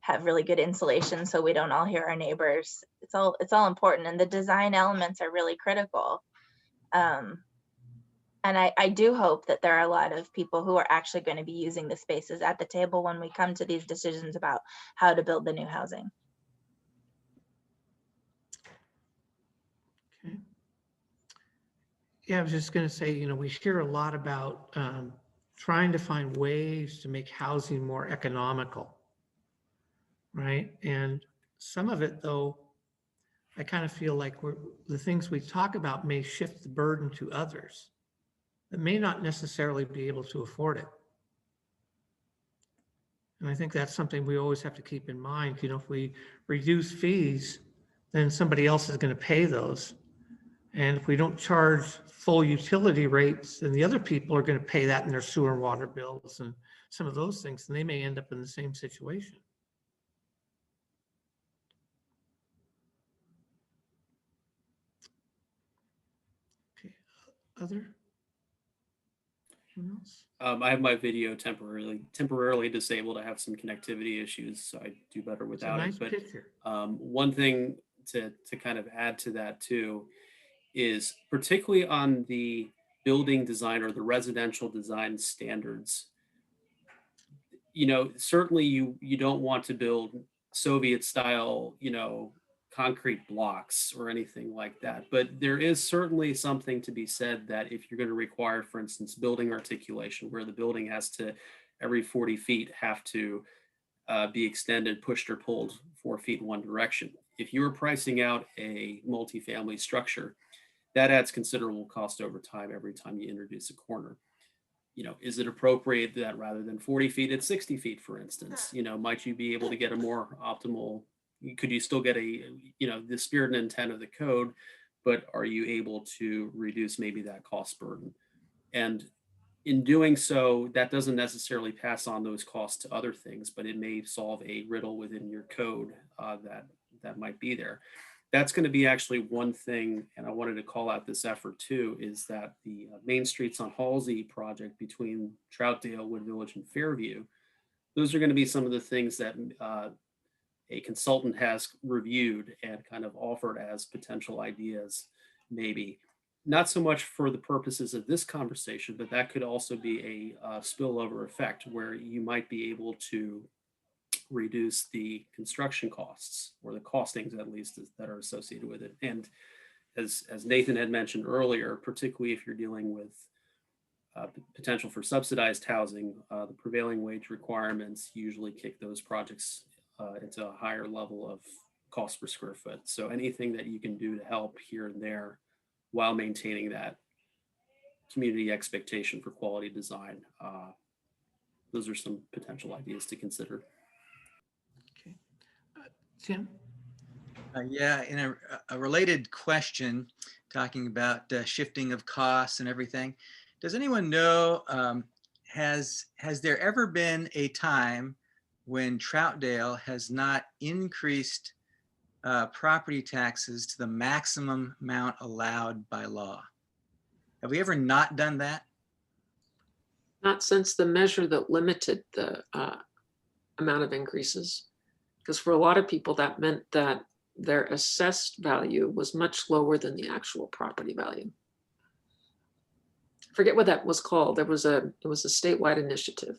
have really good insulation so we don't all hear our neighbors. It's all important, and the design elements are really critical. And I do hope that there are a lot of people who are actually going to be using the spaces at the table when we come to these decisions about how to build the new housing. Okay. Yeah, I was just going to say, you know, we hear a lot about trying to find ways to make housing more economical, right? And some of it, though, I kind of feel like the things we talk about may shift the burden to others that may not necessarily be able to afford it. And I think that's something we always have to keep in mind. You know, if we reduce fees, then somebody else is going to pay those. And if we don't charge full utility rates, then the other people are going to pay that in their sewer and water bills and some of those things, and they may end up in the same situation. Okay, other? Anyone else? I have my video temporarily disabled. I have some connectivity issues, so I do better without nice it. But picture. One thing to kind of add to that too is particularly on the building design or the residential design standards. You know, certainly you don't want to build Soviet style, you know, concrete blocks or anything like that. But there is certainly something to be said that if you're going to require, for instance, building articulation, where the building has to every 40 feet have to be extended, pushed or pulled 4 feet in one direction. If you're pricing out a multifamily structure, that adds considerable cost over time every time you introduce a corner. You know, is it appropriate that rather than 40 feet, it's 60 feet, for instance? You know, might you be able to get a more optimal, could you still get a, you know, the spirit and intent of the code, but are you able to reduce maybe that cost burden? And in doing so, that doesn't necessarily pass on those costs to other things, but it may solve a riddle within your code that might be there. That's going to be actually one thing, and I wanted to call out this effort too, is that the Main Streets on Halsey project between Troutdale, Wood Village, and Fairview, those are going to be some of the things that a consultant has reviewed and kind of offered as potential ideas, maybe. Not so much for the purposes of this conversation, but that could also be a spillover effect where you might be able to reduce the construction costs, or the costings at least, that are associated with it. And as Nathan had mentioned earlier, particularly if you're dealing with potential for subsidized housing, the prevailing wage requirements usually kick those projects into a higher level of cost per square foot. So anything that you can do to help here and there while maintaining that community expectation for quality design, those are some potential ideas to consider. Tim? Yeah, in a related question, talking about shifting of costs and everything, does anyone know, has there ever been a time when Troutdale has not increased property taxes to the maximum amount allowed by law? Have we ever not done that? Not since the measure that limited the amount of increases. Because for a lot of people, that meant that their assessed value was much lower than the actual property value. I forget what that was called. It was a statewide initiative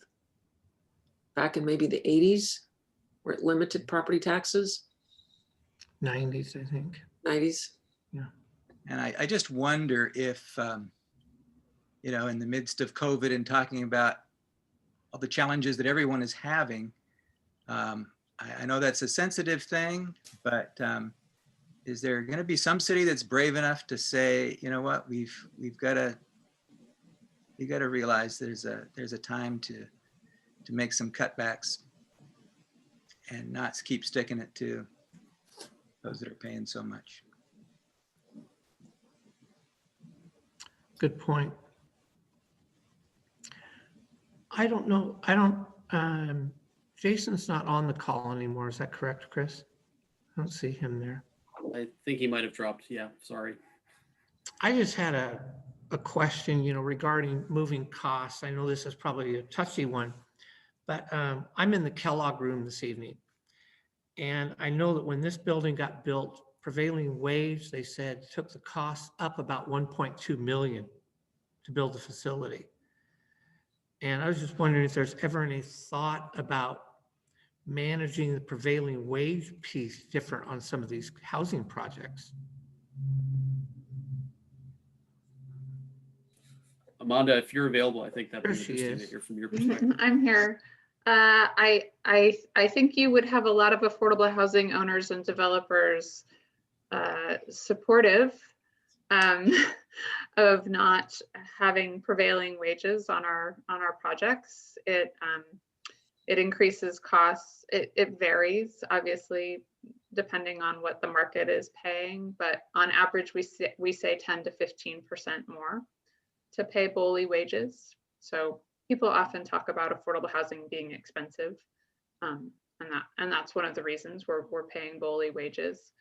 back in maybe the 80s, where it limited property taxes. 90s, I think. 90s. Yeah. And I just wonder if you know, in the midst of COVID and talking about all the challenges that everyone is having. I know that's a sensitive thing, but is there going to be some city that's brave enough to say, you know what, we've got to realize there's a time to make some cutbacks and not keep sticking it to those that are paying so much. Good point. I don't know. Jason's not on the call anymore. Is that correct, Chris? I don't see him there. I think he might have dropped. Yeah, sorry. I just had a question, regarding moving costs. I know this is probably a touchy one, but I'm in the Kellogg room this evening. And I know that when this building got built, prevailing wage, they said, took the cost up about 1.2 million to build the facility. And I was just wondering if there's ever any thought about managing the prevailing wage piece different on some of these housing projects. Amanda, if you're available, I think that'd be There she interesting to is. hear from your perspective. I'm here. I think you would have a lot of affordable housing owners and developers supportive of not having prevailing wages on our projects. It increases costs. It varies, obviously, depending on what the market is paying, but on average, we say 10 to 15% more to pay BOLI wages. So people often talk about affordable housing being expensive, and that's one of the reasons we're paying BOLI wages.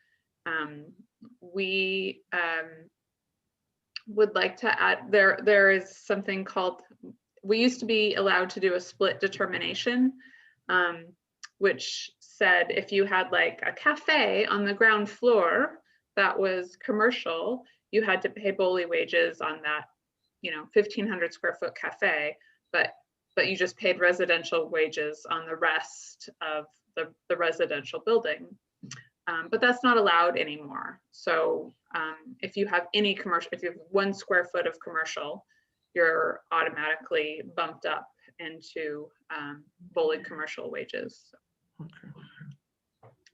We would like to add, there is something called, we used to be allowed to do a split determination, which said if you had like a cafe on the ground floor that was commercial, you had to pay BOLI wages on that, 1,500 square foot cafe, but you just paid residential wages on the rest of the residential building. But that's not allowed anymore. So if you have any commercial, if you have 1 square foot of commercial, you're automatically bumped up into BOLI commercial wages. Okay.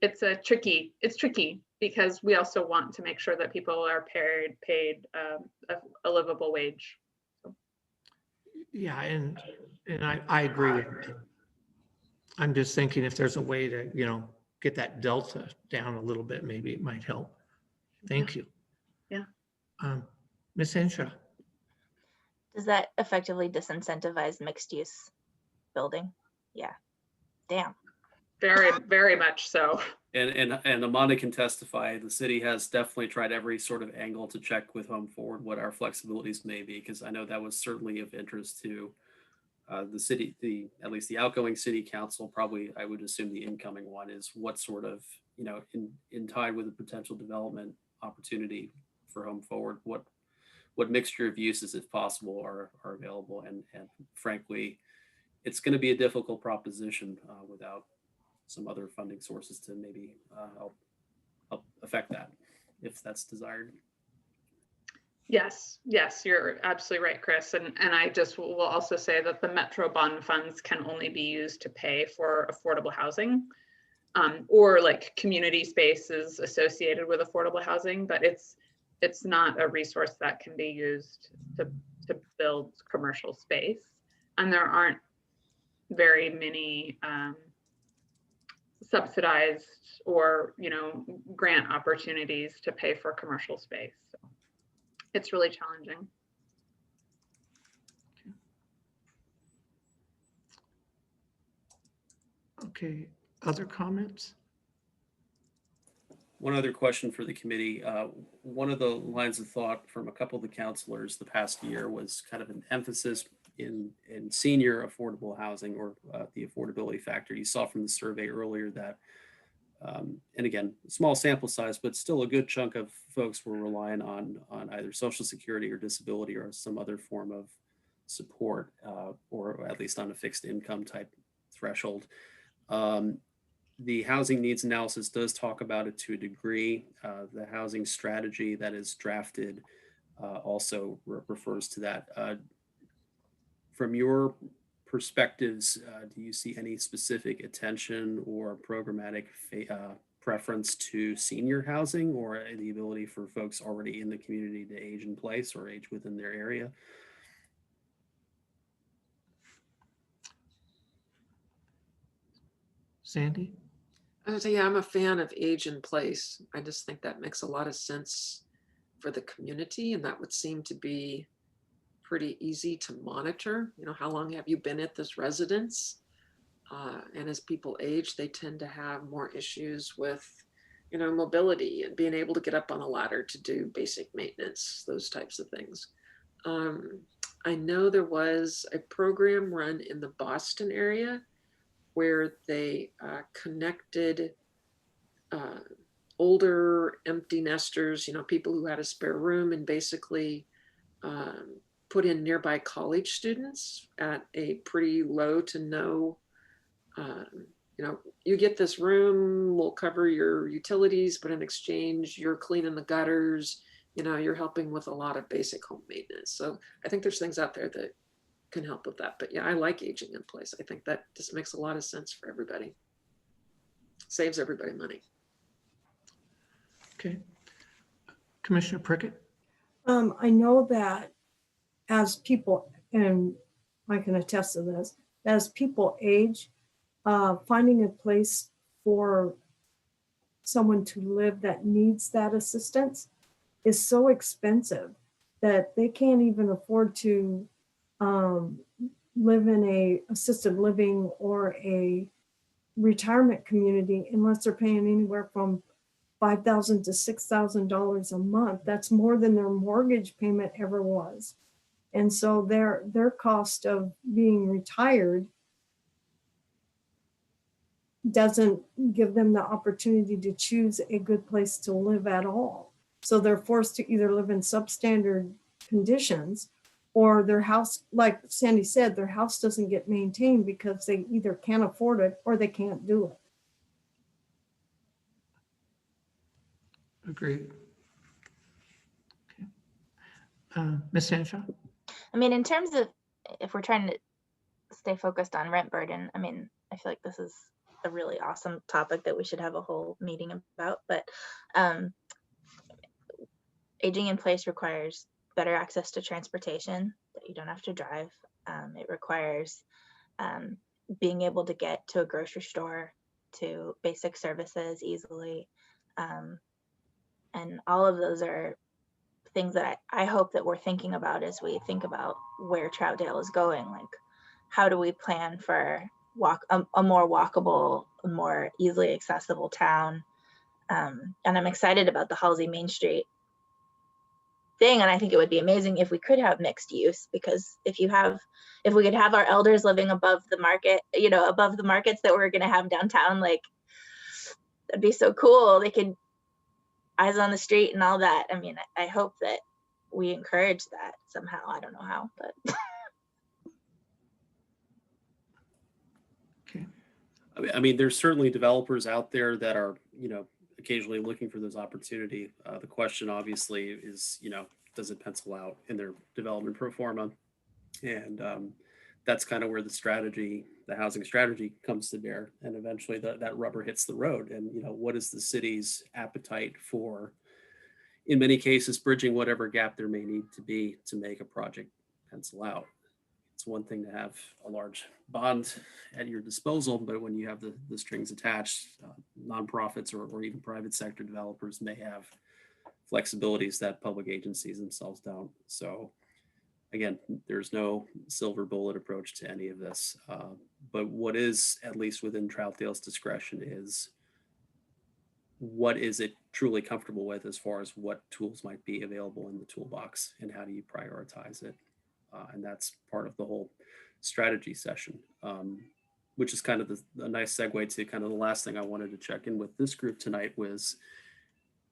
It's tricky because we also want to make sure that people are paid a livable wage. So. Yeah, and I agree with that. I'm just thinking if there's a way to, get that delta down a little bit, maybe it might help. Thank you. Yeah. Ms. Henshaw. Does that effectively disincentivize mixed use building? Yeah. Damn. Very, very much so. And Amanda can testify, the city has definitely tried every sort of angle to check with Home Forward what our flexibilities may be, because I know that was certainly of interest to the city, at least the outgoing city council, probably I would assume the incoming one, is what sort of, in tied with a potential development opportunity for Home Forward, what mixture of uses, if possible, are available. And frankly, it's going to be a difficult proposition without some other funding sources to maybe help affect that, if that's desired. Yes, you're absolutely right, Chris. And I just will also say that the Metro bond funds can only be used to pay for affordable housing or like community spaces associated with affordable housing, but it's not a resource that can be used to build commercial space. And there aren't very many subsidized or, grant opportunities to pay for commercial space. So it's really challenging. Okay, other comments? One other question for the committee. One of the lines of thought from a couple of the counselors the past year was kind of an emphasis in senior affordable housing, or the affordability factor. You saw from the survey earlier that, and again, small sample size, but still a good chunk of folks were relying on either Social Security or disability or some other form of support, or at least on a fixed income type threshold. The housing needs analysis does talk about it to a degree. The housing strategy that is drafted also refers to that. from your perspectives, do you see any specific attention or programmatic preference to senior housing, or the ability for folks already in the community to age in place or age within their area? Sandy? I would say, yeah, I'm a fan of age in place. I just think that makes a lot of sense for the community, and that would seem to be pretty easy to monitor. You know, how long have you been at this residence? And as people age, they tend to have more issues with, you know, mobility and being able to get up on a ladder to do basic maintenance, those types of things. I know there was a program run in the Boston area where they connected older empty nesters, you know, people who had a spare room, and basically put in nearby college students at a pretty low to no, you know, you get this room, we'll cover your utilities, but in exchange, you're cleaning the gutters, you know, you're helping with a lot of basic home maintenance. So I think there's things out there that can help with that. But yeah, I like aging in place. I think that just makes a lot of sense for everybody. Saves everybody money. Okay. Commissioner Prickett? I know that as people, and I can attest to this, as people age, finding a place for someone to live that needs that assistance is so expensive that they can't even afford to live in a assisted living or a retirement community unless they're paying anywhere from $5,000 to $6,000 a month. That's more than their mortgage payment ever was. And so their cost of being retired doesn't give them the opportunity to choose a good place to live at all. So they're forced to either live in substandard conditions, or their house, like Sandy said, their house doesn't get maintained because they either can't afford it or they can't do it. Agreed. Okay. Ms. Henshaw? I mean, in terms of, if we're trying to stay focused on rent burden, I mean, I feel like this is a really awesome topic that we should have a whole meeting about, but aging in place requires better access to transportation, that you don't have to drive. It requires being able to get to a grocery store, to basic services easily. And all of those are things that I hope that we're thinking about as we think about where Troutdale is going. Like, how do we plan for a more walkable, a more easily accessible town? And I'm excited about the Halsey Main Street thing. And I think it would be amazing if we could have mixed use, because if we could have our elders living above the market, you know, above the markets that we're going to have downtown, like, that'd be so cool. They could eyes on the street and all that. I mean, I hope that we encourage that somehow. I don't know how, but. Okay. I mean, there's certainly developers out there that are, you know, occasionally looking for those opportunity. The question obviously is, you know, does it pencil out in their development pro forma? And that's kind of where the housing strategy comes to bear. And eventually that rubber hits the road. And, you know, what is the city's appetite for, in many cases, bridging whatever gap there may need to be to make a project pencil out? It's one thing to have a large bond at your disposal, but when you have the strings attached, nonprofits or even private sector developers may have flexibilities that public agencies themselves don't. So again, there's no silver bullet approach to any of this. But what is, at least within Troutdale's discretion, is what is it truly comfortable with as far as what tools might be available in the toolbox, and how do you prioritize it? And that's part of the whole strategy session, which is kind of a nice segue to kind of the last thing I wanted to check in with this group tonight was,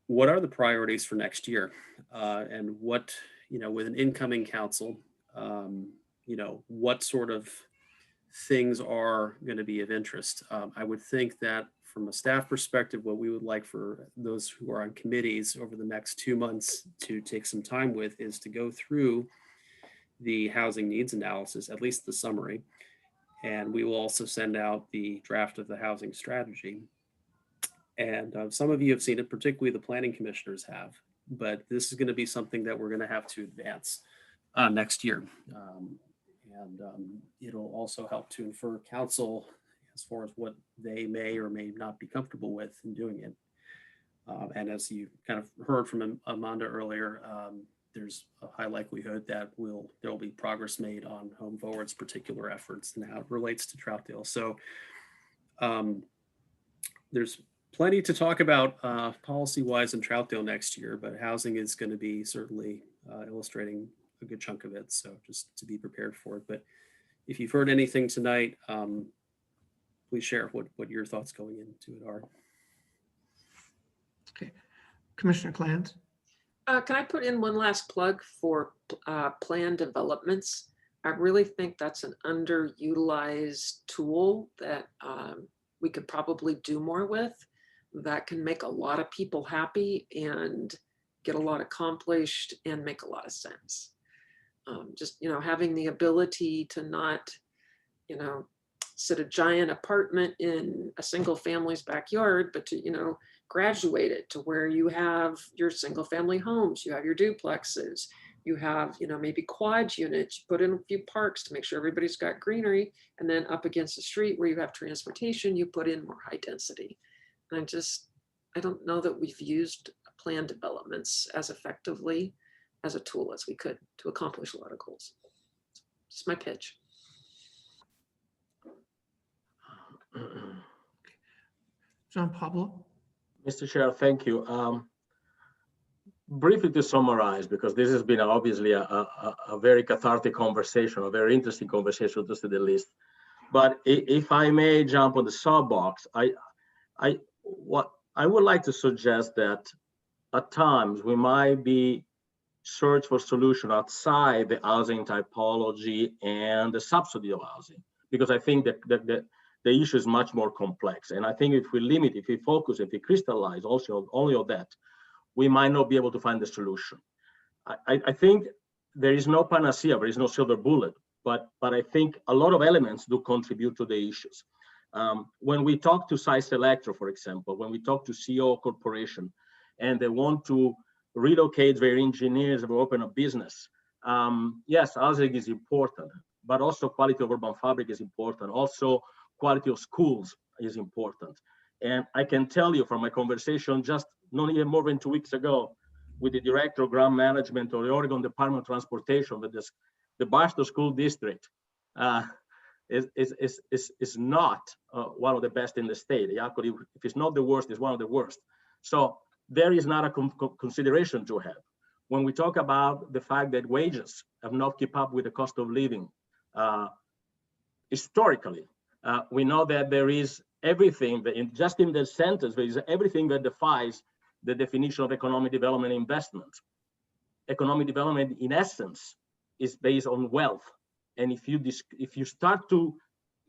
what are the priorities for next year? And what, you know, with an incoming council, you know, what sort of things are going to be of interest? I would think that from a staff perspective, what we would like for those who are on committees over the next 2 months to take some time with is to go through the housing needs analysis, at least the summary. And we will also send out the draft of the housing strategy. And some of you have seen it, particularly the planning commissioners have, but this is going to be something that we're going to have to advance next year. It'll also help to infer council as far as what they may or may not be comfortable with in doing it. And as you kind of heard from Amanda earlier, there's a high likelihood that there will be progress made on Home Forward's particular efforts and how it relates to Troutdale. So there's plenty to talk about policy-wise in Troutdale next year, but housing is going to be certainly illustrating a good chunk of it. So just to be prepared for it. But if you've heard anything tonight, please share what your thoughts going into it are. Okay, Commissioner Clans. Can I put in one last plug for plan developments? I really think that's an underutilized tool that we could probably do more with, that can make a lot of people happy and get a lot accomplished and make a lot of sense. Just, having the ability to not, sit a giant apartment in a single family's backyard, but to, graduate it to where you have your single family homes, you have your duplexes, you have, maybe quad units, you put in a few parks to make sure everybody's got greenery, and then up against the street where you have transportation, you put in more high density. And I don't know that we've used plan developments as effectively as a tool as we could to accomplish a lot of goals. Just my pitch. John Pablo. Mr. Chair, thank you. Briefly to summarize, because this has been obviously a very cathartic conversation, a very interesting conversation to say the least. But if I may jump on the soapbox, I would like to suggest that at times we might be search for solution outside the housing typology and the subsidy of housing, because I think that the issue is much more complex. And I think if we limit, if we focus, if we crystallize also only on that, we might not be able to find the solution. I think there is no panacea, there is no silver bullet, but I think a lot of elements do contribute to the issues. When we talk to Size Electro, for example, when we talk to CEO Corporation, and they want to relocate their engineers or open a business, yes, housing is important, but also quality of urban fabric is important. Also, quality of schools is important. And I can tell you from my conversation just not even more than 2 weeks ago with the director of ground management of the Oregon Department of Transportation, that the Barstow School District is not one of the best in the state. Actually, if it's not the worst, it's one of the worst. So there is not a consideration to have. When we talk about the fact that wages have not kept up with the cost of living, historically, we know that there is everything that just in the sentence, there is everything that defies the definition of economic development and investment. Economic development, in essence, is based on wealth. And if you start to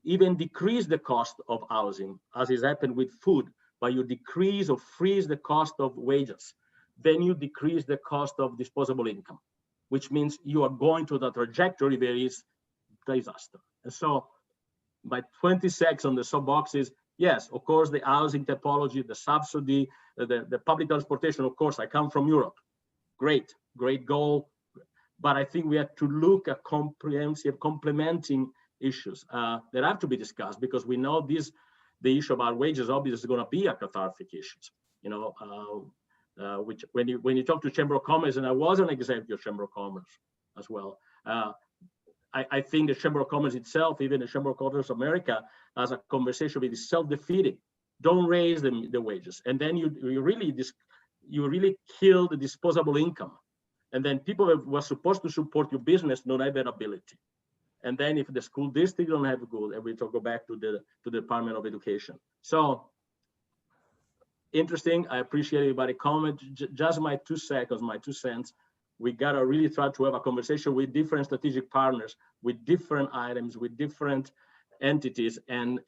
even decrease the cost of housing, as is happened with food, but you decrease or freeze the cost of wages, then you decrease the cost of disposable income, which means you are going to the trajectory there is disaster. And so by 20 seconds on the soapboxes, yes, of course, the housing typology, the subsidy, the public transportation, of course, I come from Europe. Great goal. But I think we have to look at comprehensive complementing issues that have to be discussed, because we know the issue about wages obviously is going to be a cathartic issue. Which when you talk to Chamber of Commerce, and I was an executive of Chamber of Commerce as well, I think the Chamber of Commerce itself, even the Chamber of Commerce of America, has a conversation with self-defeating. Don't raise the wages, and then you really kill the disposable income, and then people who are supposed to support your business don't have that ability. And then if the school district don't have good, and we talk go back to the Department of Education. So interesting. I appreciate everybody comment. Just my 2 seconds, my 2 cents. We gotta really try to have a conversation with different strategic partners, with different items, with different entities, and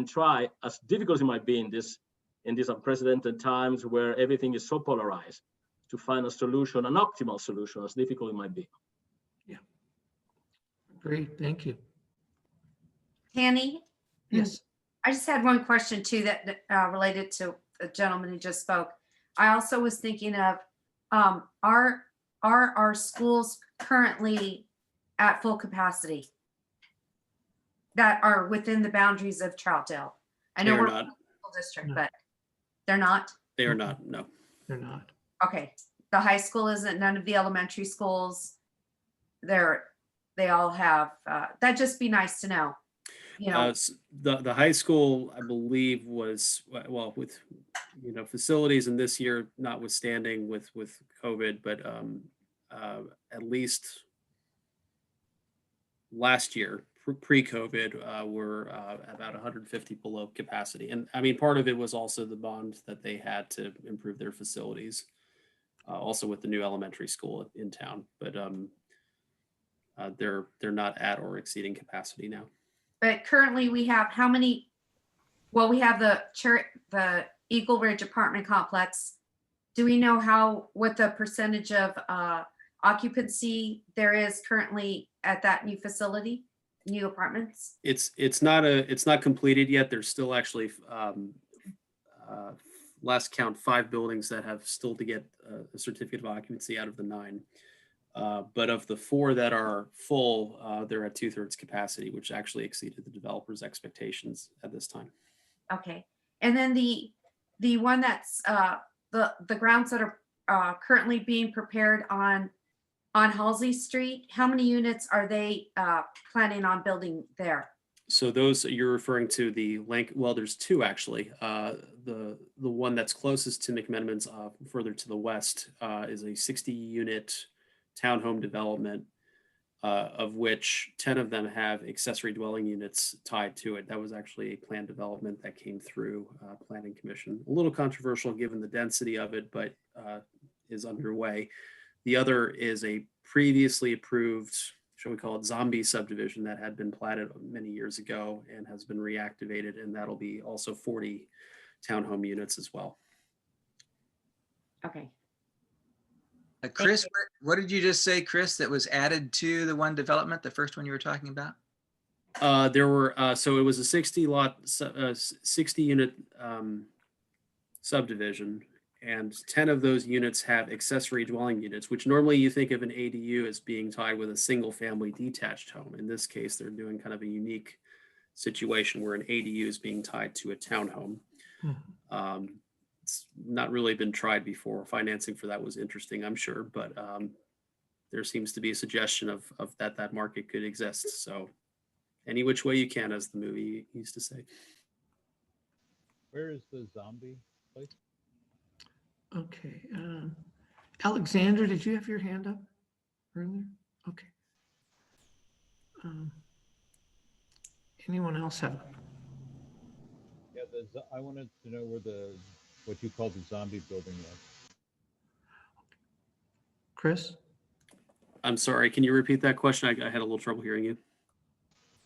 try, as difficult as it might be in these unprecedented times where everything is so polarized, to find a solution, an optimal solution, as difficult it might be. Yeah. Great, thank you. Tanny, Yes. I just had one question too that related to the gentleman who just spoke. I also was thinking of, are our schools currently at full capacity that are within the boundaries of Troutdale? I know They are we're not. a school district, No. but they're not. They are not. No. They're not. Okay, the high school isn't. None of the elementary schools. They all have. That'd just be nice to know. You know. The high school, I believe, was well with facilities, and this year notwithstanding with COVID, but at least last year pre-COVID were about 150 below capacity, and I mean part of it was also the bond that they had to improve their facilities, also with the new elementary school in town, but they're not at or exceeding capacity now. But currently we have how many? Well, we have the Eagle Ridge apartment complex. Do we know what the percentage of occupancy there is currently at that new facility, new apartments? It's not completed yet. There's still actually last count 5 buildings that have still to get a certificate of occupancy out of the 9. But of the 4 that are full, they're at 2/3 capacity, which actually exceeded the developer's expectations at this time. Okay, and then the one that's the grounds that are currently being prepared on Halsey Street. How many units are they planning on building there? So those you're referring to well, there's 2 actually. The one that's closest to McMenamins, further to the west, is a 60-unit townhome development, of which 10 of them have accessory dwelling units tied to it. That was actually a planned development that came through Planning Commission. A little controversial given the density of it, but is underway. The other is a previously approved, shall we call it, zombie subdivision that had been platted many years ago and has been reactivated, and that'll be also 40 townhome units as well. Okay. Chris, what did you just say, Chris, that was added to the one development, the first one you were talking about? There were, so it was a 60 unit subdivision, and 10 of those units have accessory dwelling units, which normally you think of an ADU as being tied with a single family detached home. In this case, they're doing kind of a unique situation where an ADU is being tied to a townhome. It's not really been tried before. Financing for that was interesting, I'm sure, but there seems to be a suggestion of that market could exist. So any which way you can, as the movie used to say. Where is the zombie place? Okay. Alexander, did you have your hand up earlier? Okay. Anyone else have? Yeah, I wanted to know where what you call the zombie building was. Chris? I'm sorry, can you repeat that question? I had a little trouble hearing you.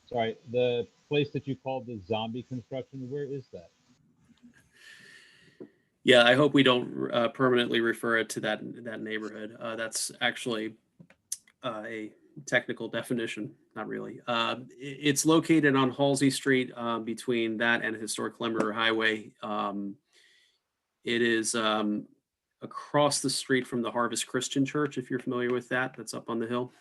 Sorry, the place that you called the zombie construction, where is that? Yeah, I hope we don't permanently refer it to that neighborhood. That's actually a technical definition, not really. It's located on Halsey Street, between that and Historic Lumber Highway. It is across the street from the Harvest Christian Church, if you're familiar with that. That's up on the hill.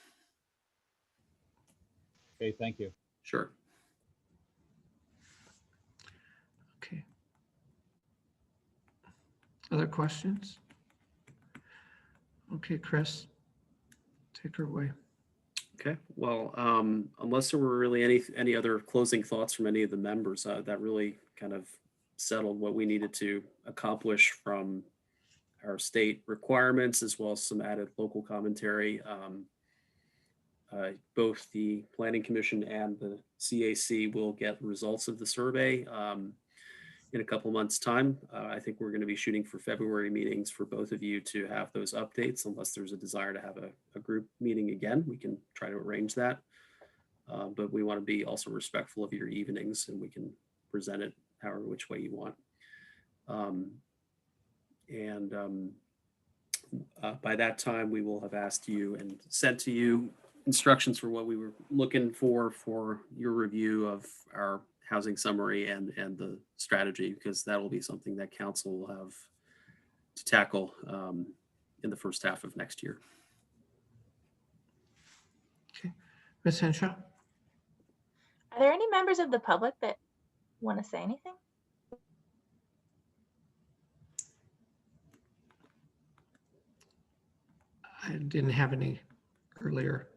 Okay, thank you. Sure. Okay. Other questions? Okay, Chris, take her away. Okay, well, unless there were really any other closing thoughts from any of the members, that really kind of settled what we needed to accomplish from our state requirements, as well as some added local commentary. Both the Planning Commission and the CAC will get results of the survey in a couple months' time. I think we're going to be shooting for February meetings for both of you to have those updates. Unless there's a desire to have a group meeting again, we can try to arrange that. But we want to be also respectful of your evenings, and we can present it however which way you want. By that time, we will have asked you and sent to you instructions for what we were looking for your review of our housing summary and the strategy, because that will be something that council will have to tackle in the first half of next year. Ms. Henshaw? Are there any members of the public that want to say anything? I didn't have any earlier.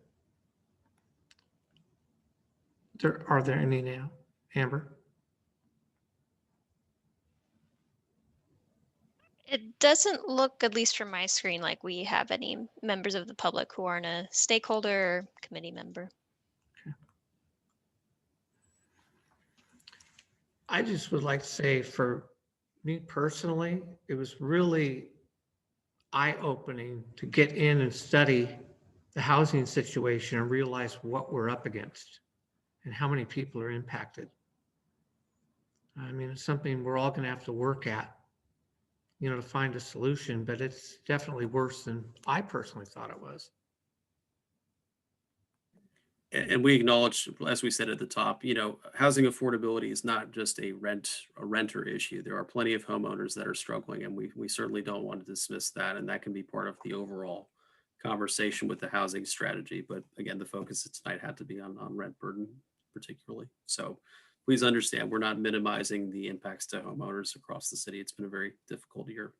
Are there any now? Amber? It doesn't look, at least from my screen, like we have any members of the public who aren't a stakeholder or committee member. I just would like to say, for me personally, it was really eye-opening to get in and study the housing situation and realize what we're up against and how many people are impacted. I mean, it's something we're all going to have to work at, you know, to find a solution, but it's definitely worse than I personally thought it was. And we acknowledge, as we said at the top, you know, housing affordability is not just a renter issue. There are plenty of homeowners that are struggling, and we certainly don't want to dismiss that. And that can be part of the overall conversation with the housing strategy. But again, the focus tonight had to be on rent burden particularly. So please understand, we're not minimizing the impacts to homeowners across the city. It's been a very difficult year.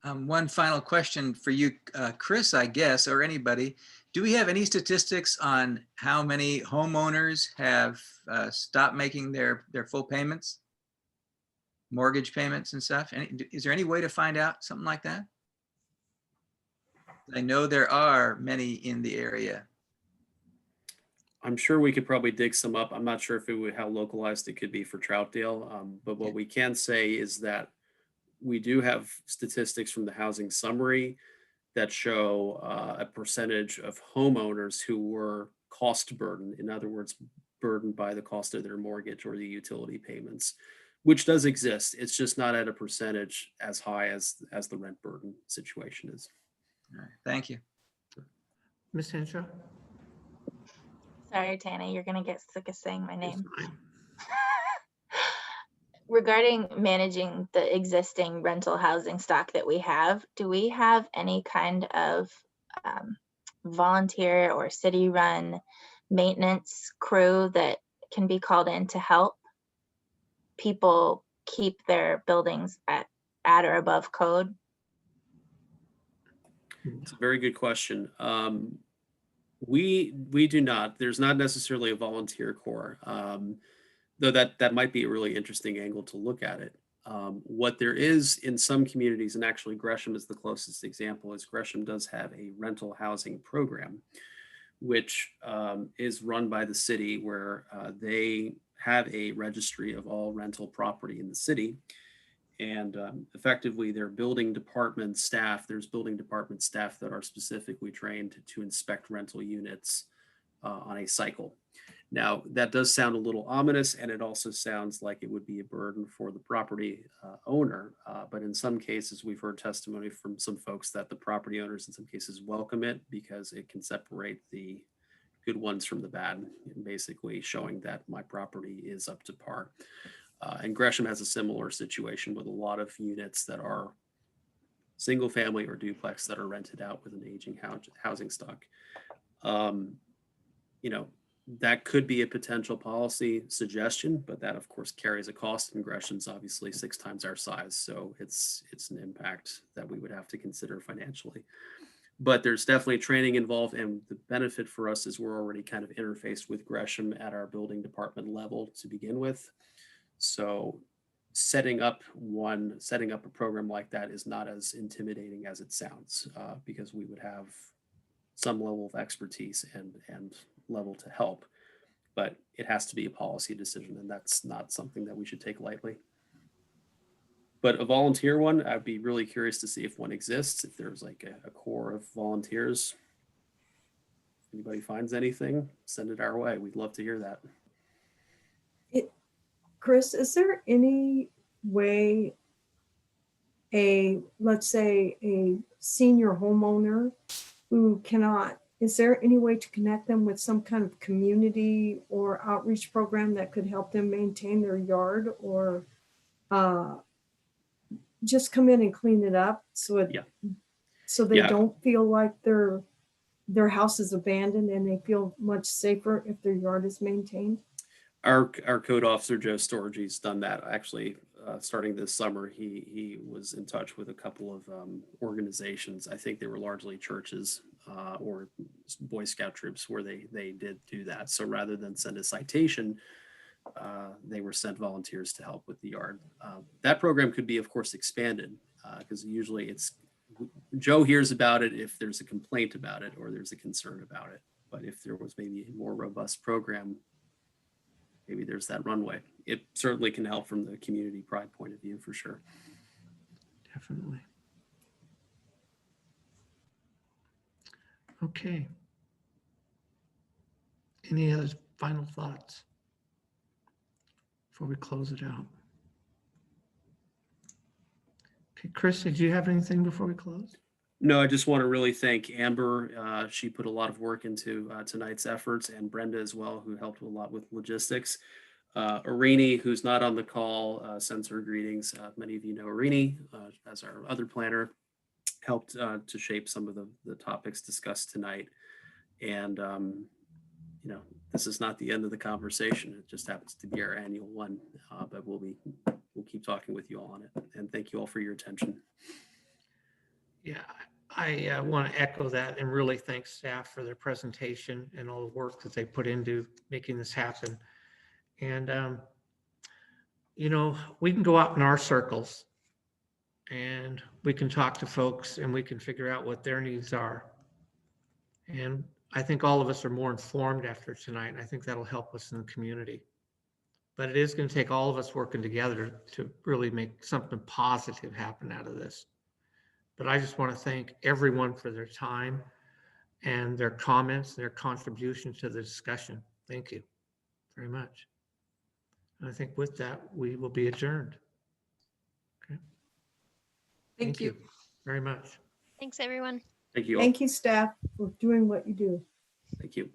One final question for you, Chris, I guess, or anybody. Do we have any statistics on how many homeowners have stopped making their full payments? Mortgage payments and stuff? Is there any way to find out something like that? I know there are many in the area. I'm sure we could probably dig some up. I'm not sure if it would, how localized it could be for Troutdale. But what we can say is that we do have statistics from the housing summary that show a percentage of homeowners who were cost burdened. In other words, burdened by the cost of their mortgage or the utility payments, which does exist. It's just not at a percentage as high as the rent burden situation is. All right, thank you. Ms. Henshaw? Sorry, Tana, you're going to get sick of saying my name. Regarding managing the existing rental housing stock that we have, do we have any kind of volunteer or city-run maintenance crew that can be called in to help people keep their buildings at or above code? It's a very good question. We do not. There's not necessarily a volunteer corps. Though that might be a really interesting angle to look at it. What there is in some communities, and actually Gresham is the closest example, is Gresham does have a rental housing program, which is run by the city, where they have a registry of all rental property in the city. And effectively their building department staff, there's building department staff that are specifically trained to inspect rental units on a cycle. Now, that does sound a little ominous, and it also sounds like it would be a burden for the property owner. But in some cases, we've heard testimony from some folks that the property owners in some cases welcome it because it can separate the good ones from the bad, basically showing that my property is up to par. And Gresham has a similar situation with a lot of units that are single family or duplex that are rented out with an aging housing stock. You know, that could be a potential policy suggestion, but that of course carries a cost, and Gresham's obviously 6 times our size. So it's an impact that we would have to consider financially. But there's definitely training involved, and the benefit for us is we're already kind of interfaced with Gresham at our building department level to begin with. So setting up a program like that is not as intimidating as it sounds, because we would have some level of expertise and level to help, but it has to be a policy decision, and that's not something that we should take lightly. But a volunteer one, I'd be really curious to see if one exists, if there's like a core of volunteers. If anybody finds anything, send it our way. We'd love to hear that. Chris, is there any way let's say a senior homeowner who cannot, is there any way to connect them with some kind of community or outreach program that could help them maintain their yard, or just come in and clean it up so it, Yeah. so they Yeah. don't feel like their house is abandoned, and they feel much safer if their yard is maintained? Our code officer, Joe Storgy's done that actually. Starting this summer, he was in touch with a couple of organizations. I think they were largely churches or Boy Scout troops where they did do that. So rather than send a citation, they were sent volunteers to help with the yard. That program could be, of course, expanded because usually it's Joe hears about it if there's a complaint about it or there's a concern about it. But if there was maybe a more robust program, maybe there's that runway. It certainly can help from the community pride point of view, for sure. Definitely. Okay. Any other final thoughts before we close it out? Okay, Chris, did you have anything before we close? No, I just want to really thank Amber. She put a lot of work into tonight's efforts, and Brenda as well, who helped a lot with logistics. Irini, who's not on the call, sends her greetings. Many of you know Irini as our other planner, helped to shape some of the topics discussed tonight. And, you know, this is not the end of the conversation. It just happens to be our annual one, but we'll keep talking with you all on it. And thank you all for your attention. Yeah, I want to echo that and really thank staff for their presentation and all the work that they put into making this happen. And, you know, we can go out in our circles and we can talk to folks and we can figure out what their needs are. And I think all of us are more informed after tonight. And I think that'll help us in the community. But it is going to take all of us working together to really make something positive happen out of this. But I just want to thank everyone for their time and their comments, their contribution to the discussion. Thank you very much. And I think with that, we will be adjourned. Okay. Thank you. Very much. Thanks, everyone. Thank you all. Thank you, staff, for doing what you do. Thank you.